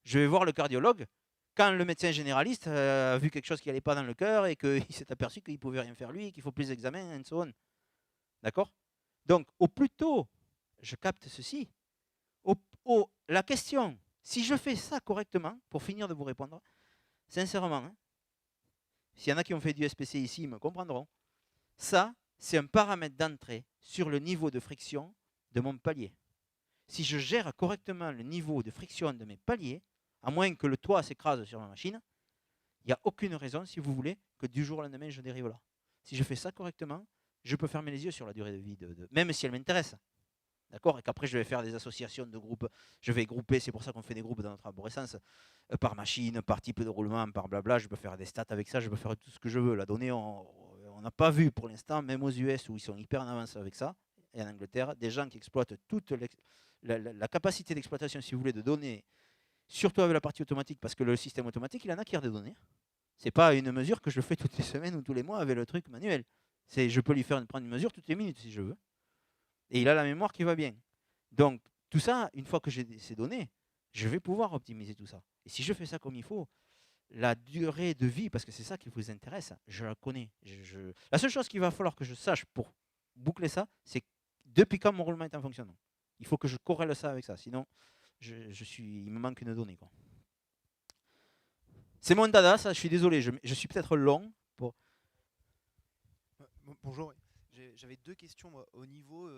Je vais voir le cardiologue quand le médecin généraliste a vu quelque chose qui n'allait pas dans le cœur et qu'il s'est aperçu qu'il ne pouvait rien faire lui, qu'il faut plus d'examens, et so on. D'accord? Donc, au plus tôt je capte ceci, la question, si je fais ça correctement, pour finir de vous répondre, sincèrement, hein, s'il y en a qui ont fait du SPC ici, ils me comprendront, ça, c'est un paramètre d'entrée sur le niveau de friction de mon palier. Si je gère correctement le niveau de friction de mes paliers, à moins que le toit s'écrase sur ma machine, il n'y a aucune raison, si vous voulez, que du jour au lendemain, je dérive là. Si je fais ça correctement, je peux fermer les yeux sur la durée de vie, même si elle m'intéresse. D'accord? Et qu'après, je vais faire des associations de groupes. Je vais grouper, c'est pour ça qu'on fait des groupes dans notre arborescence, par machine, par type de roulement, par blabla. Je peux faire des stats avec ça, je peux faire tout ce que je veux. La donnée, on n'a pas vu pour l'instant, même aux US où ils sont hyper en avance avec ça, et en Angleterre, des gens qui exploitent toute la capacité d'exploitation, si vous voulez, de données, surtout avec la partie automatique, parce que le système automatique, il en acquiert des données. Ce n'est pas une mesure que je fais toutes les semaines ou tous les mois avec le truc manuel. Je peux lui prendre une mesure toutes les minutes si je veux. Et il a la mémoire qui va bien. Donc, tout ça, une fois que j'ai ces données, je vais pouvoir optimiser tout ça. Et si je fais ça comme il faut, la durée de vie, parce que c'est ça qui vous intéresse, je la connais. La seule chose qu'il va falloir que je sache pour boucler ça, c'est depuis quand mon roulement est en fonctionnement. Il faut que je corrèle ça avec ça. Sinon, il me manque une donnée, quoi. C'est mon dada, ça, je suis désolé. Je suis peut-être long. Bonjour. J'avais 2 questions moi, au niveau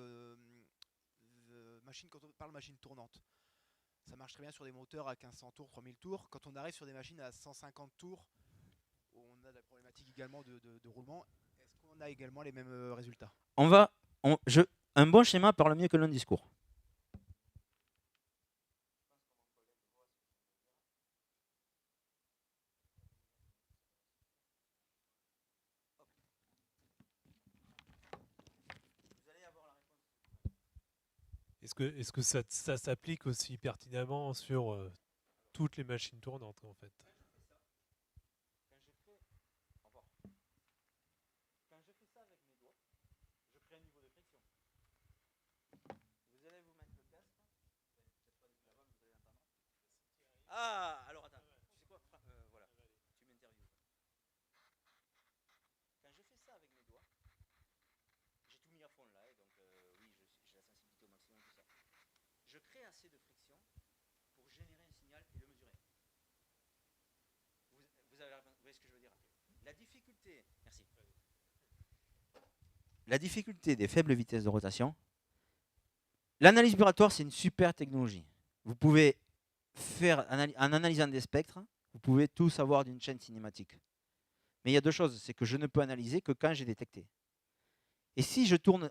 machine, quand on parle machine tournante. marche très bien sur des moteurs à 1500 tours, 3000 tours. Quand on arrive sur des machines à 150 tours, où on a la problématique également de roulement, est-ce qu'on a également les mêmes résultats? Un bon schéma parle mieux que long discours. Est-ce que ça s'applique aussi pertinemment sur toutes les machines tournantes en fait? Quand je fais ça avec mes doigts, je crée un niveau de friction. Vous allez vous mettre le casque. Peut-être pas depuis là-bas, mais vous allez entendre. Ah, alors attends. Tu sais quoi? Voilà, tu m'interviews. Quand je fais ça avec mes doigts, j'ai tout mis à fond là, et donc oui, j'ai la sensibilité au maximum, tout ça. Je crée assez de friction pour générer un signal et le mesurer. Vous voyez ce que je veux dire? La difficulté, merci. La difficulté des faibles vitesses de rotation, l'analyse vibratoire, c'est une super technologie. Vous pouvez faire, en analysant des spectres, vous pouvez tout savoir d'une chaîne cinématique. Mais il y a deux choses, c'est que je ne peux analyser que quand j'ai détecté. Et si je tourne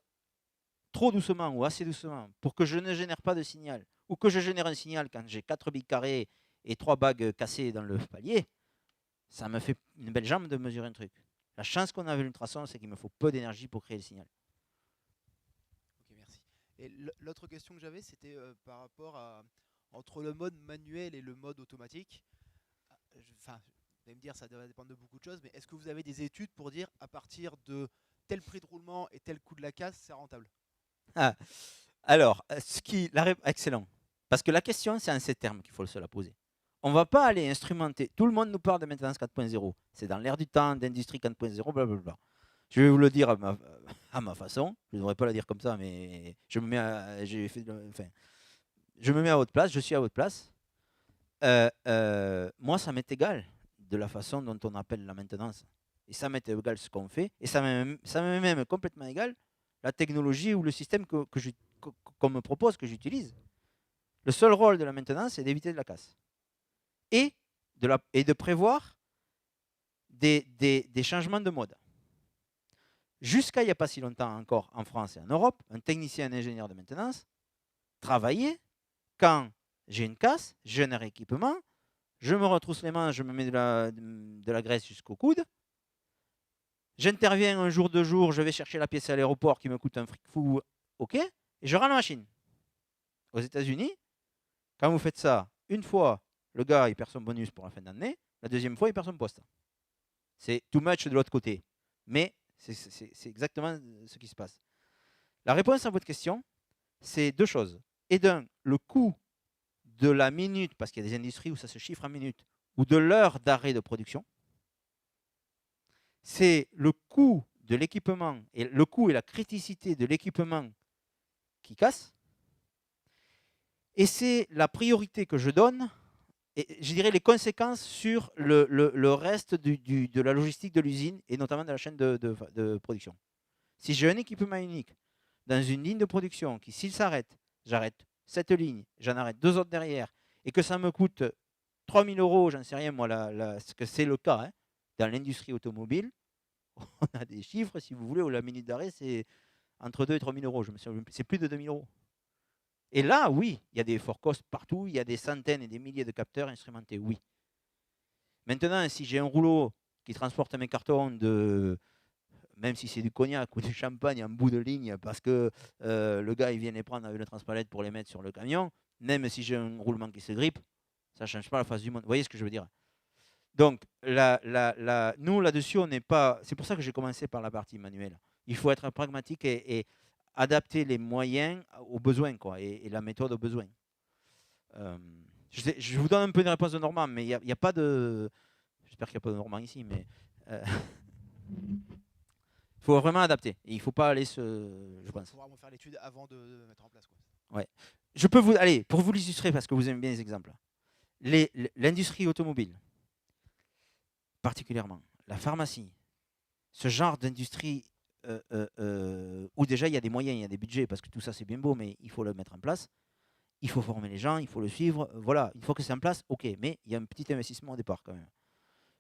trop doucement ou assez doucement pour que je ne génère pas de signal, ou que je génère un signal quand j'ai 4 billes carrées et 3 bagues cassées dans le palier, ça me fait une belle jambe de mesurer un truc. La chance qu'on a avec l'ultrason, c'est qu'il me faut peu d'énergie pour créer le signal. Ok, merci. Et l'autre question que j'avais, c'était par rapport à entre le mode manuel et le mode automatique. Enfin, vous allez me dire, ça doit dépendre de beaucoup de choses, mais est-ce que vous avez des études pour dire à partir de tel prix de roulement et tel coût de la casse, c'est rentable? Ah, alors, excellent. Parce que la question, c'est en ces termes qu'il faut se la poser. On ne va pas aller instrumenter. Tout le monde nous parle de maintenance 4.0. C'est dans l'air du temps, d'industrie 4.0, blablabla. Je vais vous le dire à ma façon. Je ne devrais pas la dire comme ça, mais je me mets à votre place. Je suis à votre place. Moi, ça m'est égal de la façon dont on appelle la maintenance. Et ça m'est égal ce qu'on fait. Et ça m'est même complètement égal la technologie ou le système qu'on me propose, que j'utilise. Le seul rôle de la maintenance, c'est d'éviter de la casse. Et de prévoir des changements de mode. Jusqu'à il n'y a pas si longtemps encore en France et en Europe, un technicien, un ingénieur de maintenance travaillait quand j'ai une casse, j'ai un rééquipement, je me retrousse les manches, je me mets de la graisse jusqu'au coude. J'interviens un jour, 2 jours, je vais chercher la pièce à l'aéroport qui me coûte un fric fou, ok, et je rends la machine. Aux États-Unis, quand vous faites ça, une fois, le gars il perd son bonus pour la fin d'année, la deuxième fois, il perd son poste. C'est too much de l'autre côté. Mais c'est exactement ce qui se passe. La réponse à votre question, c'est deux choses. Et d'un, le coût de la minute, parce qu'il y a des industries où ça se chiffre en minutes, ou de l'heure d'arrêt de production, c'est le coût de l'équipement et le coût et la criticité de l'équipement qui casse. Et c'est la priorité que je donne, et je dirais les conséquences sur le reste de la logistique de l'usine et notamment de la chaîne de production. Si j'ai un équipement unique dans une ligne de production qui, s'il s'arrête, j'arrête cette ligne, j'en arrête 2 autres derrière, et que ça me coûte 3 000 €, j'en sais rien moi, ce que c'est le cas hein, dans l'industrie automobile, on a des chiffres, si vous voulez, où la minute d'arrêt, c'est entre 2 et 3 000 €. C'est plus de 2 000 €. Et là, oui, il y a des forts costs partout, il y a des centaines et des milliers de capteurs instrumentés, oui. Maintenant, si j'ai un rouleau qui transporte mes cartons même si c'est du cognac ou du champagne en bout de ligne, parce que le gars il vient les prendre avec le transpalette pour les mettre sur le camion, même si j'ai un roulement qui se grippe, ça ne change pas la face du monde. Vous voyez ce que je veux dire? Donc, nous, là-dessus, on n'est pas... C'est pour ça que j'ai commencé par la partie manuelle. Il faut être pragmatique et adapter les moyens aux besoins, quoi, et la méthode aux besoins. Je vous donne un peu une réponse de Normand, mais il n'y a pas de... J'espère qu'il n'y a pas de Normand ici, mais... Il faut vraiment adapter. Et il ne faut pas aller je pense. Il faut vraiment faire l'étude avant de mettre en place. Quoi. Ouais. Je peux vous... Allez, pour vous l'illustrer, parce que vous aimez bien les exemples. L'industrie automobile, particulièrement, la pharmacie, ce genre d'industrie où déjà il y a des moyens, il y a des budgets, parce que tout ça c'est bien beau, mais il faut le mettre en place. il faut former les gens, il faut le suivre, voilà, une fois que c'est en place, ok, mais il y a un petit investissement au départ quand même.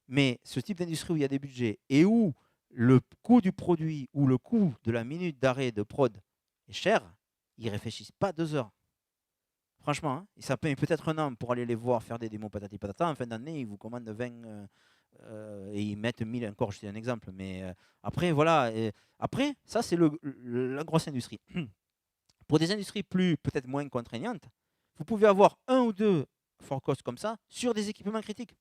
Mais ce type d'industrie où il y a des budgets et où le coût du produit ou le coût de la minute d'arrêt de prod est cher, ils ne réfléchissent pas 2 heures. Franchement, hein, ça paye peut-être un an pour aller les voir faire des démos patati patata. En fin d'année, ils vous commandent 20 et ils mettent 1000 encore, je dis un exemple. Mais après, voilà. Après, ça, c'est la grosse industrie. Pour des industries peut-être moins contraignantes, vous pouvez avoir 1 ou 2 forecasts comme ça sur des équipements critiques.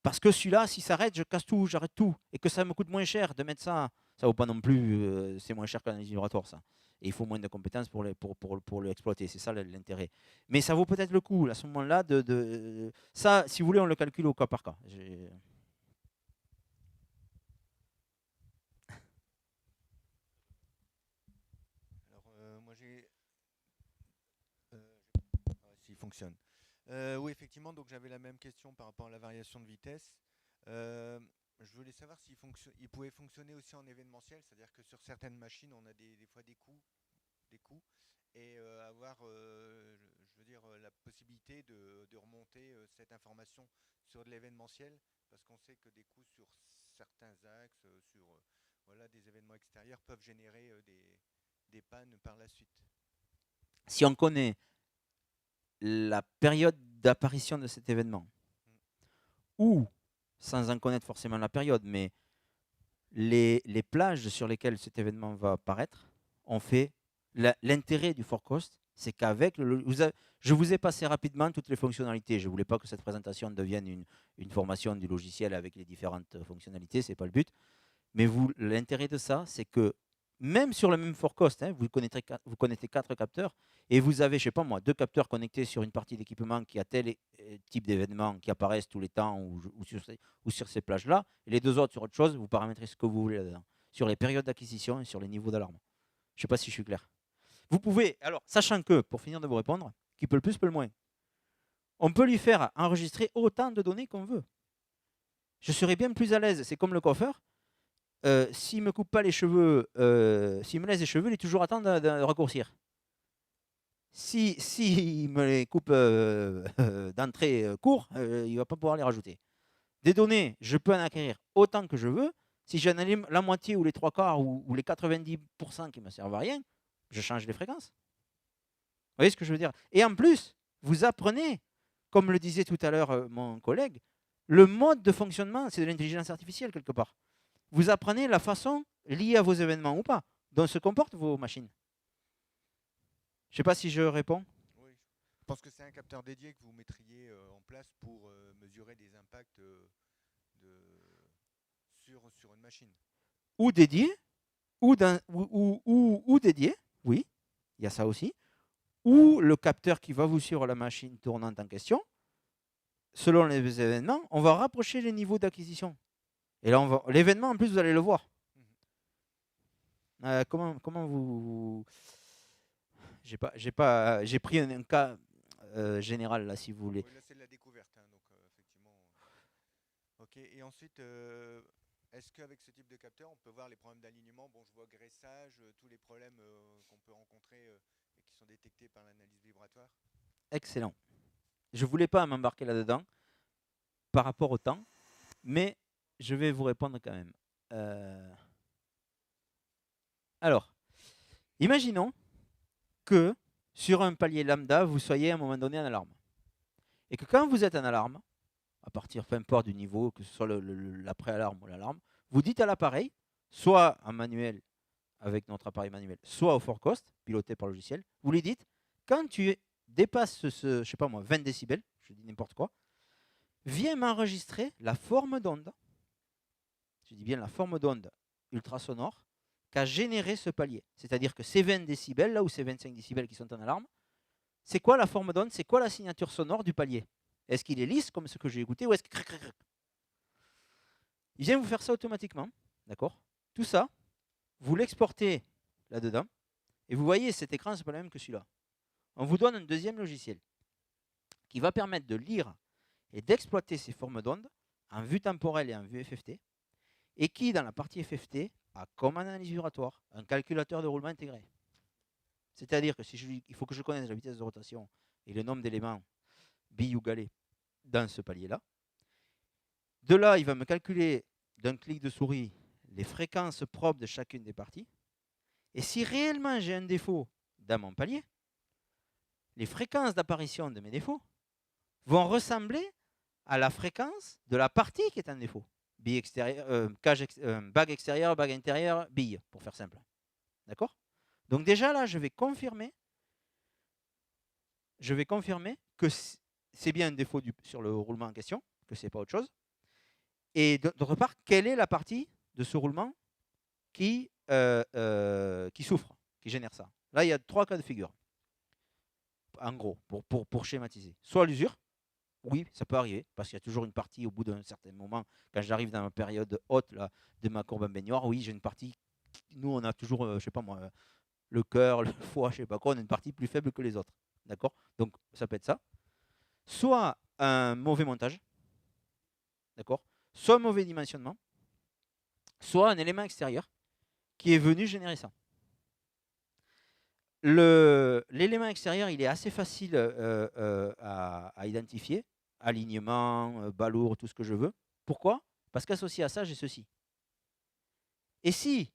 Parce que celui-là, s'il s'arrête, je casse tout, j'arrête tout. Et que ça me coûte moins cher de mettre ça. Ça ne vaut pas non plus, c'est moins cher qu'un vibratoire, ça. Et il faut moins de compétences pour l'exploiter. C'est ça l'intérêt. Mais ça vaut peut-être le coup, à ce moment-là, ça, si vous voulez, on le calcule au cas par cas. Alors, moi j'ai. S'il fonctionne. Oui, effectivement, donc j'avais la même question par rapport à la variation de vitesse. Je voulais savoir s'il pouvait fonctionner aussi en événementiel, c'est-à-dire que sur certaines machines, on a des fois des coûts, et avoir, je veux dire, la possibilité de remonter cette information sur de l'événementiel, parce qu'on sait que des coûts sur certains axes, sur voilà, des événements extérieurs peuvent générer des pannes par la suite. Si on connaît la période d'apparition de cet événement, ou, sans en connaître forcément la période, mais les plages sur lesquelles cet événement va apparaître, on fait l'intérêt du forecast, c'est qu'avec je vous ai passé rapidement toutes les fonctionnalités. Je ne voulais pas que cette présentation devienne une formation du logiciel avec les différentes fonctionnalités, ce n'est pas le but. Mais l'intérêt de ça, c'est que même sur le même forecast, hein, vous connectez 4 capteurs et vous avez, je ne sais pas moi, 2 capteurs connectés sur une partie d'équipement qui a tel type d'événement qui apparaissent tous les temps ou sur ces plages-là, et les 2 autres sur autre chose, vous paramétrez ce que vous voulez là-dedans, sur les périodes d'acquisition et sur les niveaux d'alarme. Je ne sais pas si je suis clair. Vous pouvez, alors, sachant que, pour finir de vous répondre, qui peut le plus, peut le moins, on peut lui faire enregistrer autant de données qu'on veut. Je serais bien plus à l'aise, c'est comme le coiffeur. S'il ne me coupe pas les cheveux, s'il me laisse les cheveux, il est toujours à temps de raccourcir. S'il me les coupe d'entrée court, il ne va pas pouvoir les rajouter. Des données, je peux en acquérir autant que je veux. Si j'en ai la moitié ou les 3/4 ou les 90% qui ne me servent à rien, je change les fréquences. Vous voyez ce que je veux dire? Et en plus, vous apprenez, comme le disait tout à l'heure mon collègue, le mode de fonctionnement, c'est de l'intelligence artificielle quelque part. Vous apprenez la façon liée à vos événements ou pas, dont se comportent vos machines. Je ne sais pas si je réponds. Oui, je pense que c'est un capteur dédié que vous mettriez en place pour mesurer des impacts sur une machine. Ou dédié, ou dédié, oui, il y a ça aussi. Ou le capteur qui va vous suivre la machine tournante en question, selon les événements, on va rapprocher les niveaux d'acquisition. Et là, l'événement, en plus, vous allez le voir. Comment vous... J'ai pris un cas général, là, si vous voulez. Oui, là, c'est de la découverte, hein, donc effectivement. Ok, et ensuite, est-ce qu'avec ce type de capteur, on peut voir les problèmes d'alignement? Bon, je vois graissage, tous les problèmes qu'on peut rencontrer et qui sont détectés par l'analyse vibratoire. Excellent. Je ne voulais pas m'embarquer là-dedans par rapport au temps, mais je vais vous répondre quand même. Alors, imaginons que sur un palier lambda, vous soyez à un moment donné en alarme. Et que quand vous êtes en alarme, à partir, peu importe du niveau, que ce soit l'après-alarme ou l'alarme, vous dites à l'appareil, soit en manuel avec notre appareil manuel, soit au forecast, piloté par logiciel, vous lui dites, quand tu dépasses je sais pas moi, 20 décibels, je dis n'importe quoi, viens m'enregistrer la forme d'onde, je dis bien la forme d'onde ultrasonore, qu'a généré ce palier. C'est-à-dire que ces 20 décibels, là où ces 25 décibels qui sont en alarme, c'est quoi la forme d'onde? C'est quoi la signature sonore du palier? Est-ce qu'il est lisse, comme ce que j'ai écouté, ou est-ce que... Il vient vous faire ça automatiquement, d'accord? Tout ça, vous l'exportez là-dedans, et vous voyez, cet écran, c'est pas le même que celui-là. On vous donne un deuxième logiciel qui va permettre de lire et d'exploiter ces formes d'ondes en vue temporelle et en vue FFT, et qui, dans la partie FFT, a comme analyse vibratoire un calculateur de roulement intégré. C'est-à-dire que il faut que je connaisse la vitesse de rotation et le nombre d'éléments billes ou galets dans ce palier-là. De là, il va me calculer d'un clic de souris les fréquences propres de chacune des parties. Et si réellement j'ai un défaut dans mon palier, les fréquences d'apparition de mes défauts vont ressembler à la fréquence de la partie qui est un défaut. Bille extérieure, bague extérieure, bague intérieure, bille, pour faire simple. D'accord? Donc déjà là, je vais confirmer que c'est bien un défaut sur le roulement en question, que ce n'est pas autre chose. Et d'autre part, quelle est la partie de ce roulement qui souffre, qui génère ça? Là, il y a 3 cas de figure. En gros, pour schématiser. Soit l'usure, oui, ça peut arriver, parce qu'il y a toujours une partie au bout d'un certain moment, quand j'arrive dans ma période haute là, de ma courbe en baignoire, oui, j'ai une partie, nous on a toujours, je sais pas moi, le cœur, le foie, je sais pas quoi, on a une partie plus faible que les autres. D'accord? Donc ça peut être ça. Soit un mauvais montage, d'accord? Soit un mauvais dimensionnement, soit un élément extérieur qui est venu générer ça. L'élément extérieur, il est assez facile à identifier. Alignement, balourd, tout ce que je veux. Pourquoi? Parce qu'associé à ça, j'ai ceci. Et si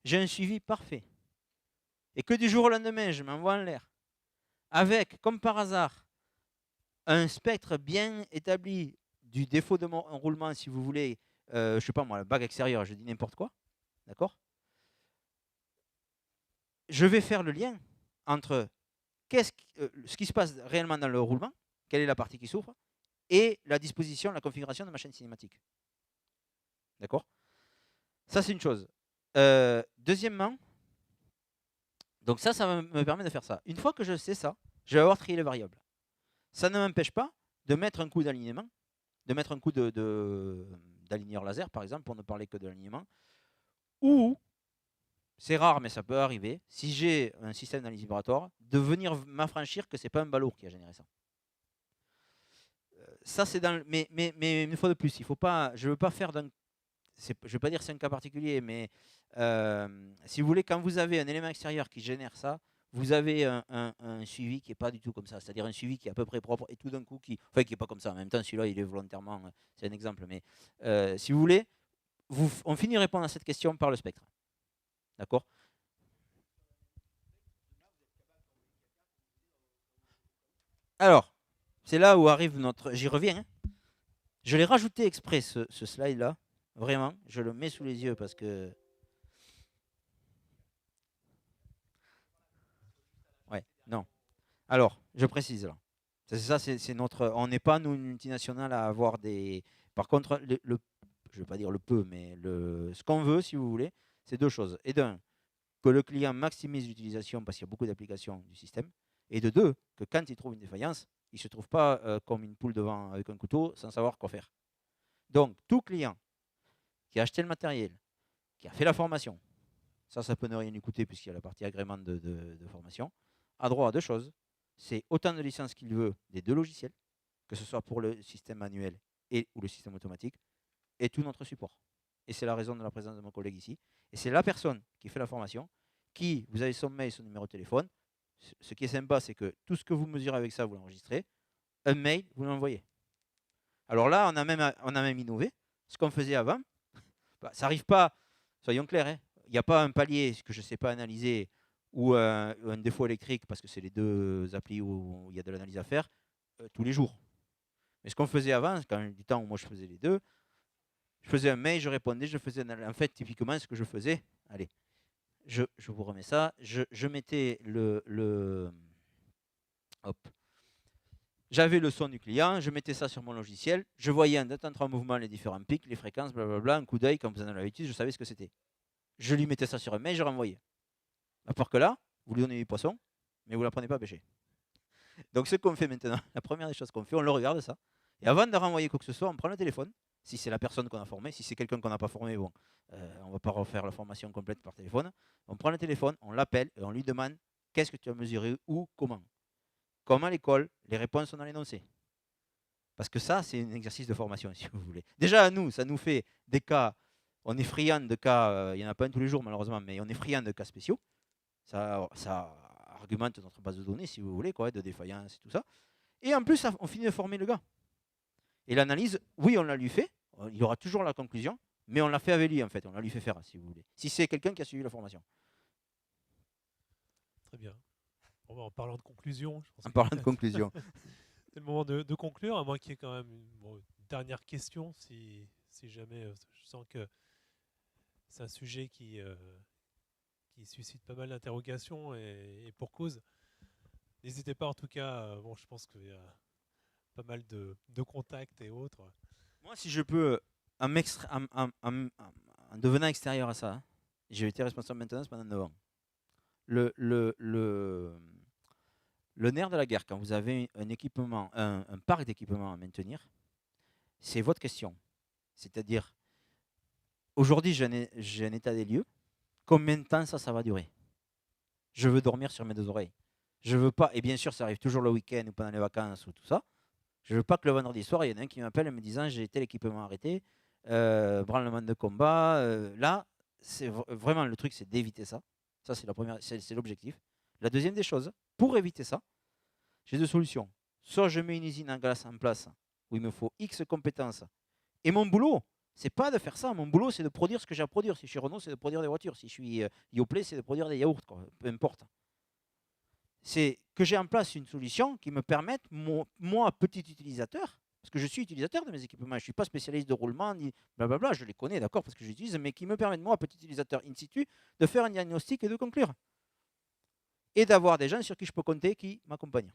j'ai un suivi parfait et que du jour au lendemain, je m'envoie en l'air avec, comme par hasard, un spectre bien établi du défaut de mon roulement, si vous voulez, je ne sais pas moi, la bague extérieure, je dis n'importe quoi, d'accord? Je vais faire le lien entre ce qui se passe réellement dans le roulement, quelle est la partie qui souffre, et la disposition, la configuration de ma chaîne cinématique. D'accord? Ça, c'est une chose. Deuxièmement, donc ça me permet de faire ça. Une fois que je sais ça, je vais avoir trié les variables. Ça ne m'empêche pas de mettre un coup d'alignement, de mettre un coup d'aligneur laser, par exemple, pour ne parler que de l'alignement, ou, c'est rare, mais ça peut arriver, si j'ai un système d'analyse vibratoire, de venir m'affranchir que ce n'est pas un balourd qui a généré ça. Ça, c'est dans. Mais une fois de plus, il faut pas. Je ne veux pas faire d'un. Je ne vais pas dire c'est un cas particulier, mais si vous voulez, quand vous avez un élément extérieur qui génère ça, vous avez un suivi qui n'est pas du tout comme ça. C'est-à-dire un suivi qui est à peu près propre et tout d'un coup qui. Enfin, qui n'est pas comme ça. En même temps, celui-là, il est volontairement. C'est un exemple. Mais si vous voulez, on finit de répondre à cette question par le spectre. D'accord? Alors, c'est là où arrive notre. J'y reviens. Hein. Je l'ai rajouté exprès, ce slide-là. Vraiment, je le mets sous les yeux parce que. Ouais, non. Alors, je précise là. C'est ça, c'est notre. On n'est pas, nous, une multinationale à avoir des. Par contre, je ne vais pas dire le peu, mais ce qu'on veut, si vous voulez, c'est 2 choses. Et d'un, que le client maximise l'utilisation parce qu'il y a beaucoup d'applications du système. Et de 2, que quand il trouve une défaillance, il ne se trouve pas comme une poule devant avec un couteau sans savoir quoi faire. Donc, tout client qui a acheté le matériel, qui a fait la formation, ça peut ne rien lui coûter puisqu'il y a la partie agrément de formation, a droit à 2 choses. C'est autant de licences qu'il veut des 2 logiciels, que ce soit pour le système manuel ou le système automatique, et tout notre support. Et c'est la raison de la présence de mon collègue ici. Et c'est la personne qui fait la formation, qui, vous avez son mail, son numéro de téléphone. Ce qui est sympa, c'est que tout ce que vous mesurez avec ça, vous l'enregistrez. Un mail, vous l'envoyez. Alors là, on a même innové. Ce qu'on faisait avant, ça n'arrive pas, soyons clairs, hein, il n'y a pas un palier que je ne sais pas analyser ou un défaut électrique, parce que c'est les 2 applis où il y a de l'analyse à faire, tous les jours. Mais ce qu'on faisait avant, quand du temps où moi je faisais les 2, je faisais un mail, je répondais, je faisais en fait typiquement ce que je faisais. Allez, je vous remets ça. Je mettais hop. J'avais le son du client, je mettais ça sur mon logiciel, je voyais en temps en mouvement les différents pics, les fréquences, blablabla, un coup d'œil, quand vous en avez l'habitude, je savais ce que c'était. Je lui mettais ça sur un mail, je renvoyais. À part que là, vous lui donnez du poisson, mais vous ne l'apprenez pas à pêcher. Donc ce qu'on fait maintenant, la première des choses qu'on fait, on le regarde ça, et avant de renvoyer quoi que ce soit, on prend le téléphone, si c'est la personne qu'on a formée, si c'est quelqu'un qu'on n'a pas formé, bon, on ne va pas refaire la formation complète par téléphone, on prend le téléphone, on l'appelle et on lui demande qu'est-ce que tu as mesuré, où, comment. Comme à l'école, les réponses sont dans l'énoncé. Parce que ça, c'est un exercice de formation, si vous voulez. Déjà, à nous, ça nous fait des cas, on est friand de cas, il n'y en a pas un tous les jours malheureusement, mais on est friand de cas spéciaux. Ça, argumente notre base de données, si vous voulez, quoi, de défaillance et tout ça. Et en plus, on finit de former le gars. Et l'analyse, oui, on l'a lui fait. Il y aura toujours la conclusion, mais on l'a fait avec lui, en fait. On l'a lui fait faire, si vous voulez. Si c'est quelqu'un qui a suivi la formation. Très bien. Bon, en parlant de conclusion, je pense En que parlant de conclusion. c'est le moment de conclure, à moins qu'il y ait quand même une dernière question, si jamais je sens que c'est un sujet qui suscite pas mal d'interrogations et pour cause. N'hésitez pas en tout cas, je pense qu'il y a pas mal de contacts et autres. Moi, si je peux, en devenant extérieur à ça, j'ai été responsable de maintenance pendant 9 ans. Le nerf de la guerre, quand vous avez un équipement, un parc d'équipements à maintenir, c'est votre question. C'est-à-dire, aujourd'hui, j'ai un état des lieux. Combien de temps ça va durer? Je veux dormir sur mes deux oreilles. Je veux pas, et bien sûr, ça arrive toujours le week-end ou pendant les vacances ou tout ça. Je veux pas que le vendredi soir, il y en a un qui m'appelle en me disant j'ai tel équipement arrêté, branlement de combat. Là, c'est vraiment le truc, c'est d'éviter ça. Ça, c'est la première, c'est l'objectif. La deuxième des choses, pour éviter ça, j'ai deux solutions. Soit je mets une usine en glace en place où il me faut X compétences. Et mon boulot, c'est pas de faire ça. Mon boulot, c'est de produire ce que j'ai à produire. Si je suis Renault, c'est de produire des voitures. Si je suis Yoplait, c'est de produire des yaourts, quoi. Peu importe. C'est que j'ai en place une solution qui me permette, moi, petit utilisateur, parce que je suis utilisateur de mes équipements, je ne suis pas spécialiste de roulement, ni blablabla, je les connais, d'accord, parce que j'utilise, mais qui me permettent, moi, petit utilisateur in situ, de faire un diagnostic et de conclure. Et d'avoir des gens sur qui je peux compter qui m'accompagnent.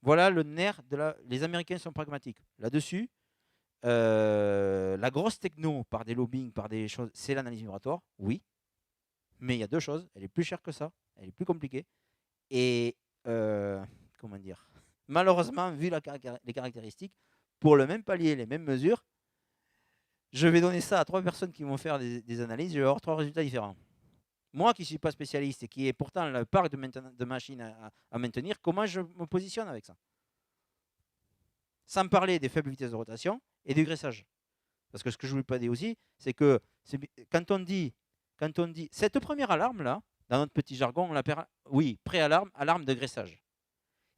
Voilà le nerf de la... Les Américains sont pragmatiques. Là-dessus, la grosse techno, par des lobbying, par des choses, c'est l'analyse vibratoire, oui. Mais il y a deux choses. Elle est plus chère que ça, elle est plus compliquée. Et, comment dire, malheureusement, vu les caractéristiques, pour le même palier, les mêmes mesures, je vais donner ça à 3 personnes qui vont faire des analyses, je vais avoir 3 résultats différents. Moi qui ne suis pas spécialiste et qui est pourtant le parc de machines à maintenir, comment je me positionne avec ça? Sans parler des faibles vitesses de rotation et du graissage. Parce que ce que je ne voulais pas dire aussi, c'est que quand on dit cette première alarme-là, dans notre petit jargon, on l'appelle, oui, pré-alarme, alarme de graissage.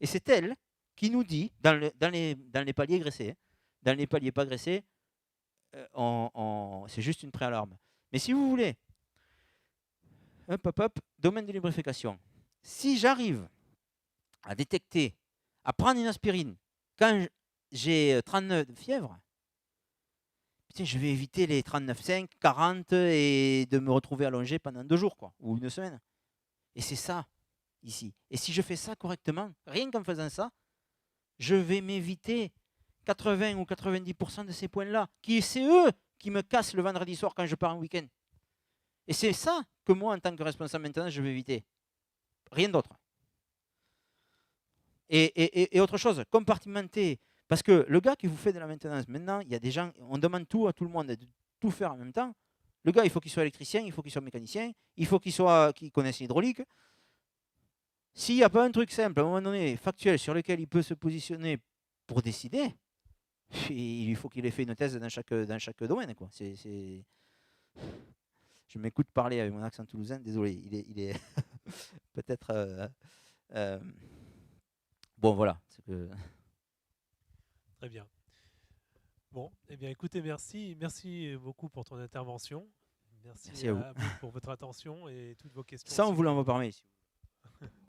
Et c'est elle qui nous dit, dans les paliers graissés, dans les paliers pas graissés, c'est juste une pré-alarme. Mais si vous voulez, domaine de lubrification. Si j'arrive à détecter, à prendre une aspirine quand j'ai 39 de fièvre, je vais éviter les 39,5, 40 et de me retrouver allongé pendant 2 jours, quoi, ou 1 semaine. Et c'est ça, ici. Et si je fais ça correctement, rien qu'en faisant ça, je vais m'éviter 80 ou 90% de ces points-là, c'est eux qui me cassent le vendredi soir quand je pars en week-end. Et c'est ça que moi, en tant que responsable maintenant, je vais éviter. Rien d'autre. Et autre chose, compartimenter. Parce que le gars qui vous fait de la maintenance, maintenant, il y a des gens, on demande tout à tout le monde de tout faire en même temps. Le gars, il faut qu'il soit électricien, il faut qu'il soit mécanicien, il faut qu'il connaisse l'hydraulique. S'il n'y a pas un truc simple, à un moment donné, factuel, sur lequel il peut se positionner pour décider, il faut qu'il ait fait une thèse dans chaque domaine, quoi. Je m'écoute parler avec mon accent toulousain, désolé, il est peut-être... Bon, voilà. Très bien. Bon, eh bien écoutez, merci beaucoup pour ton intervention. Merci à vous pour votre attention et toutes vos questions. Ça, on vous l'envoie par mail.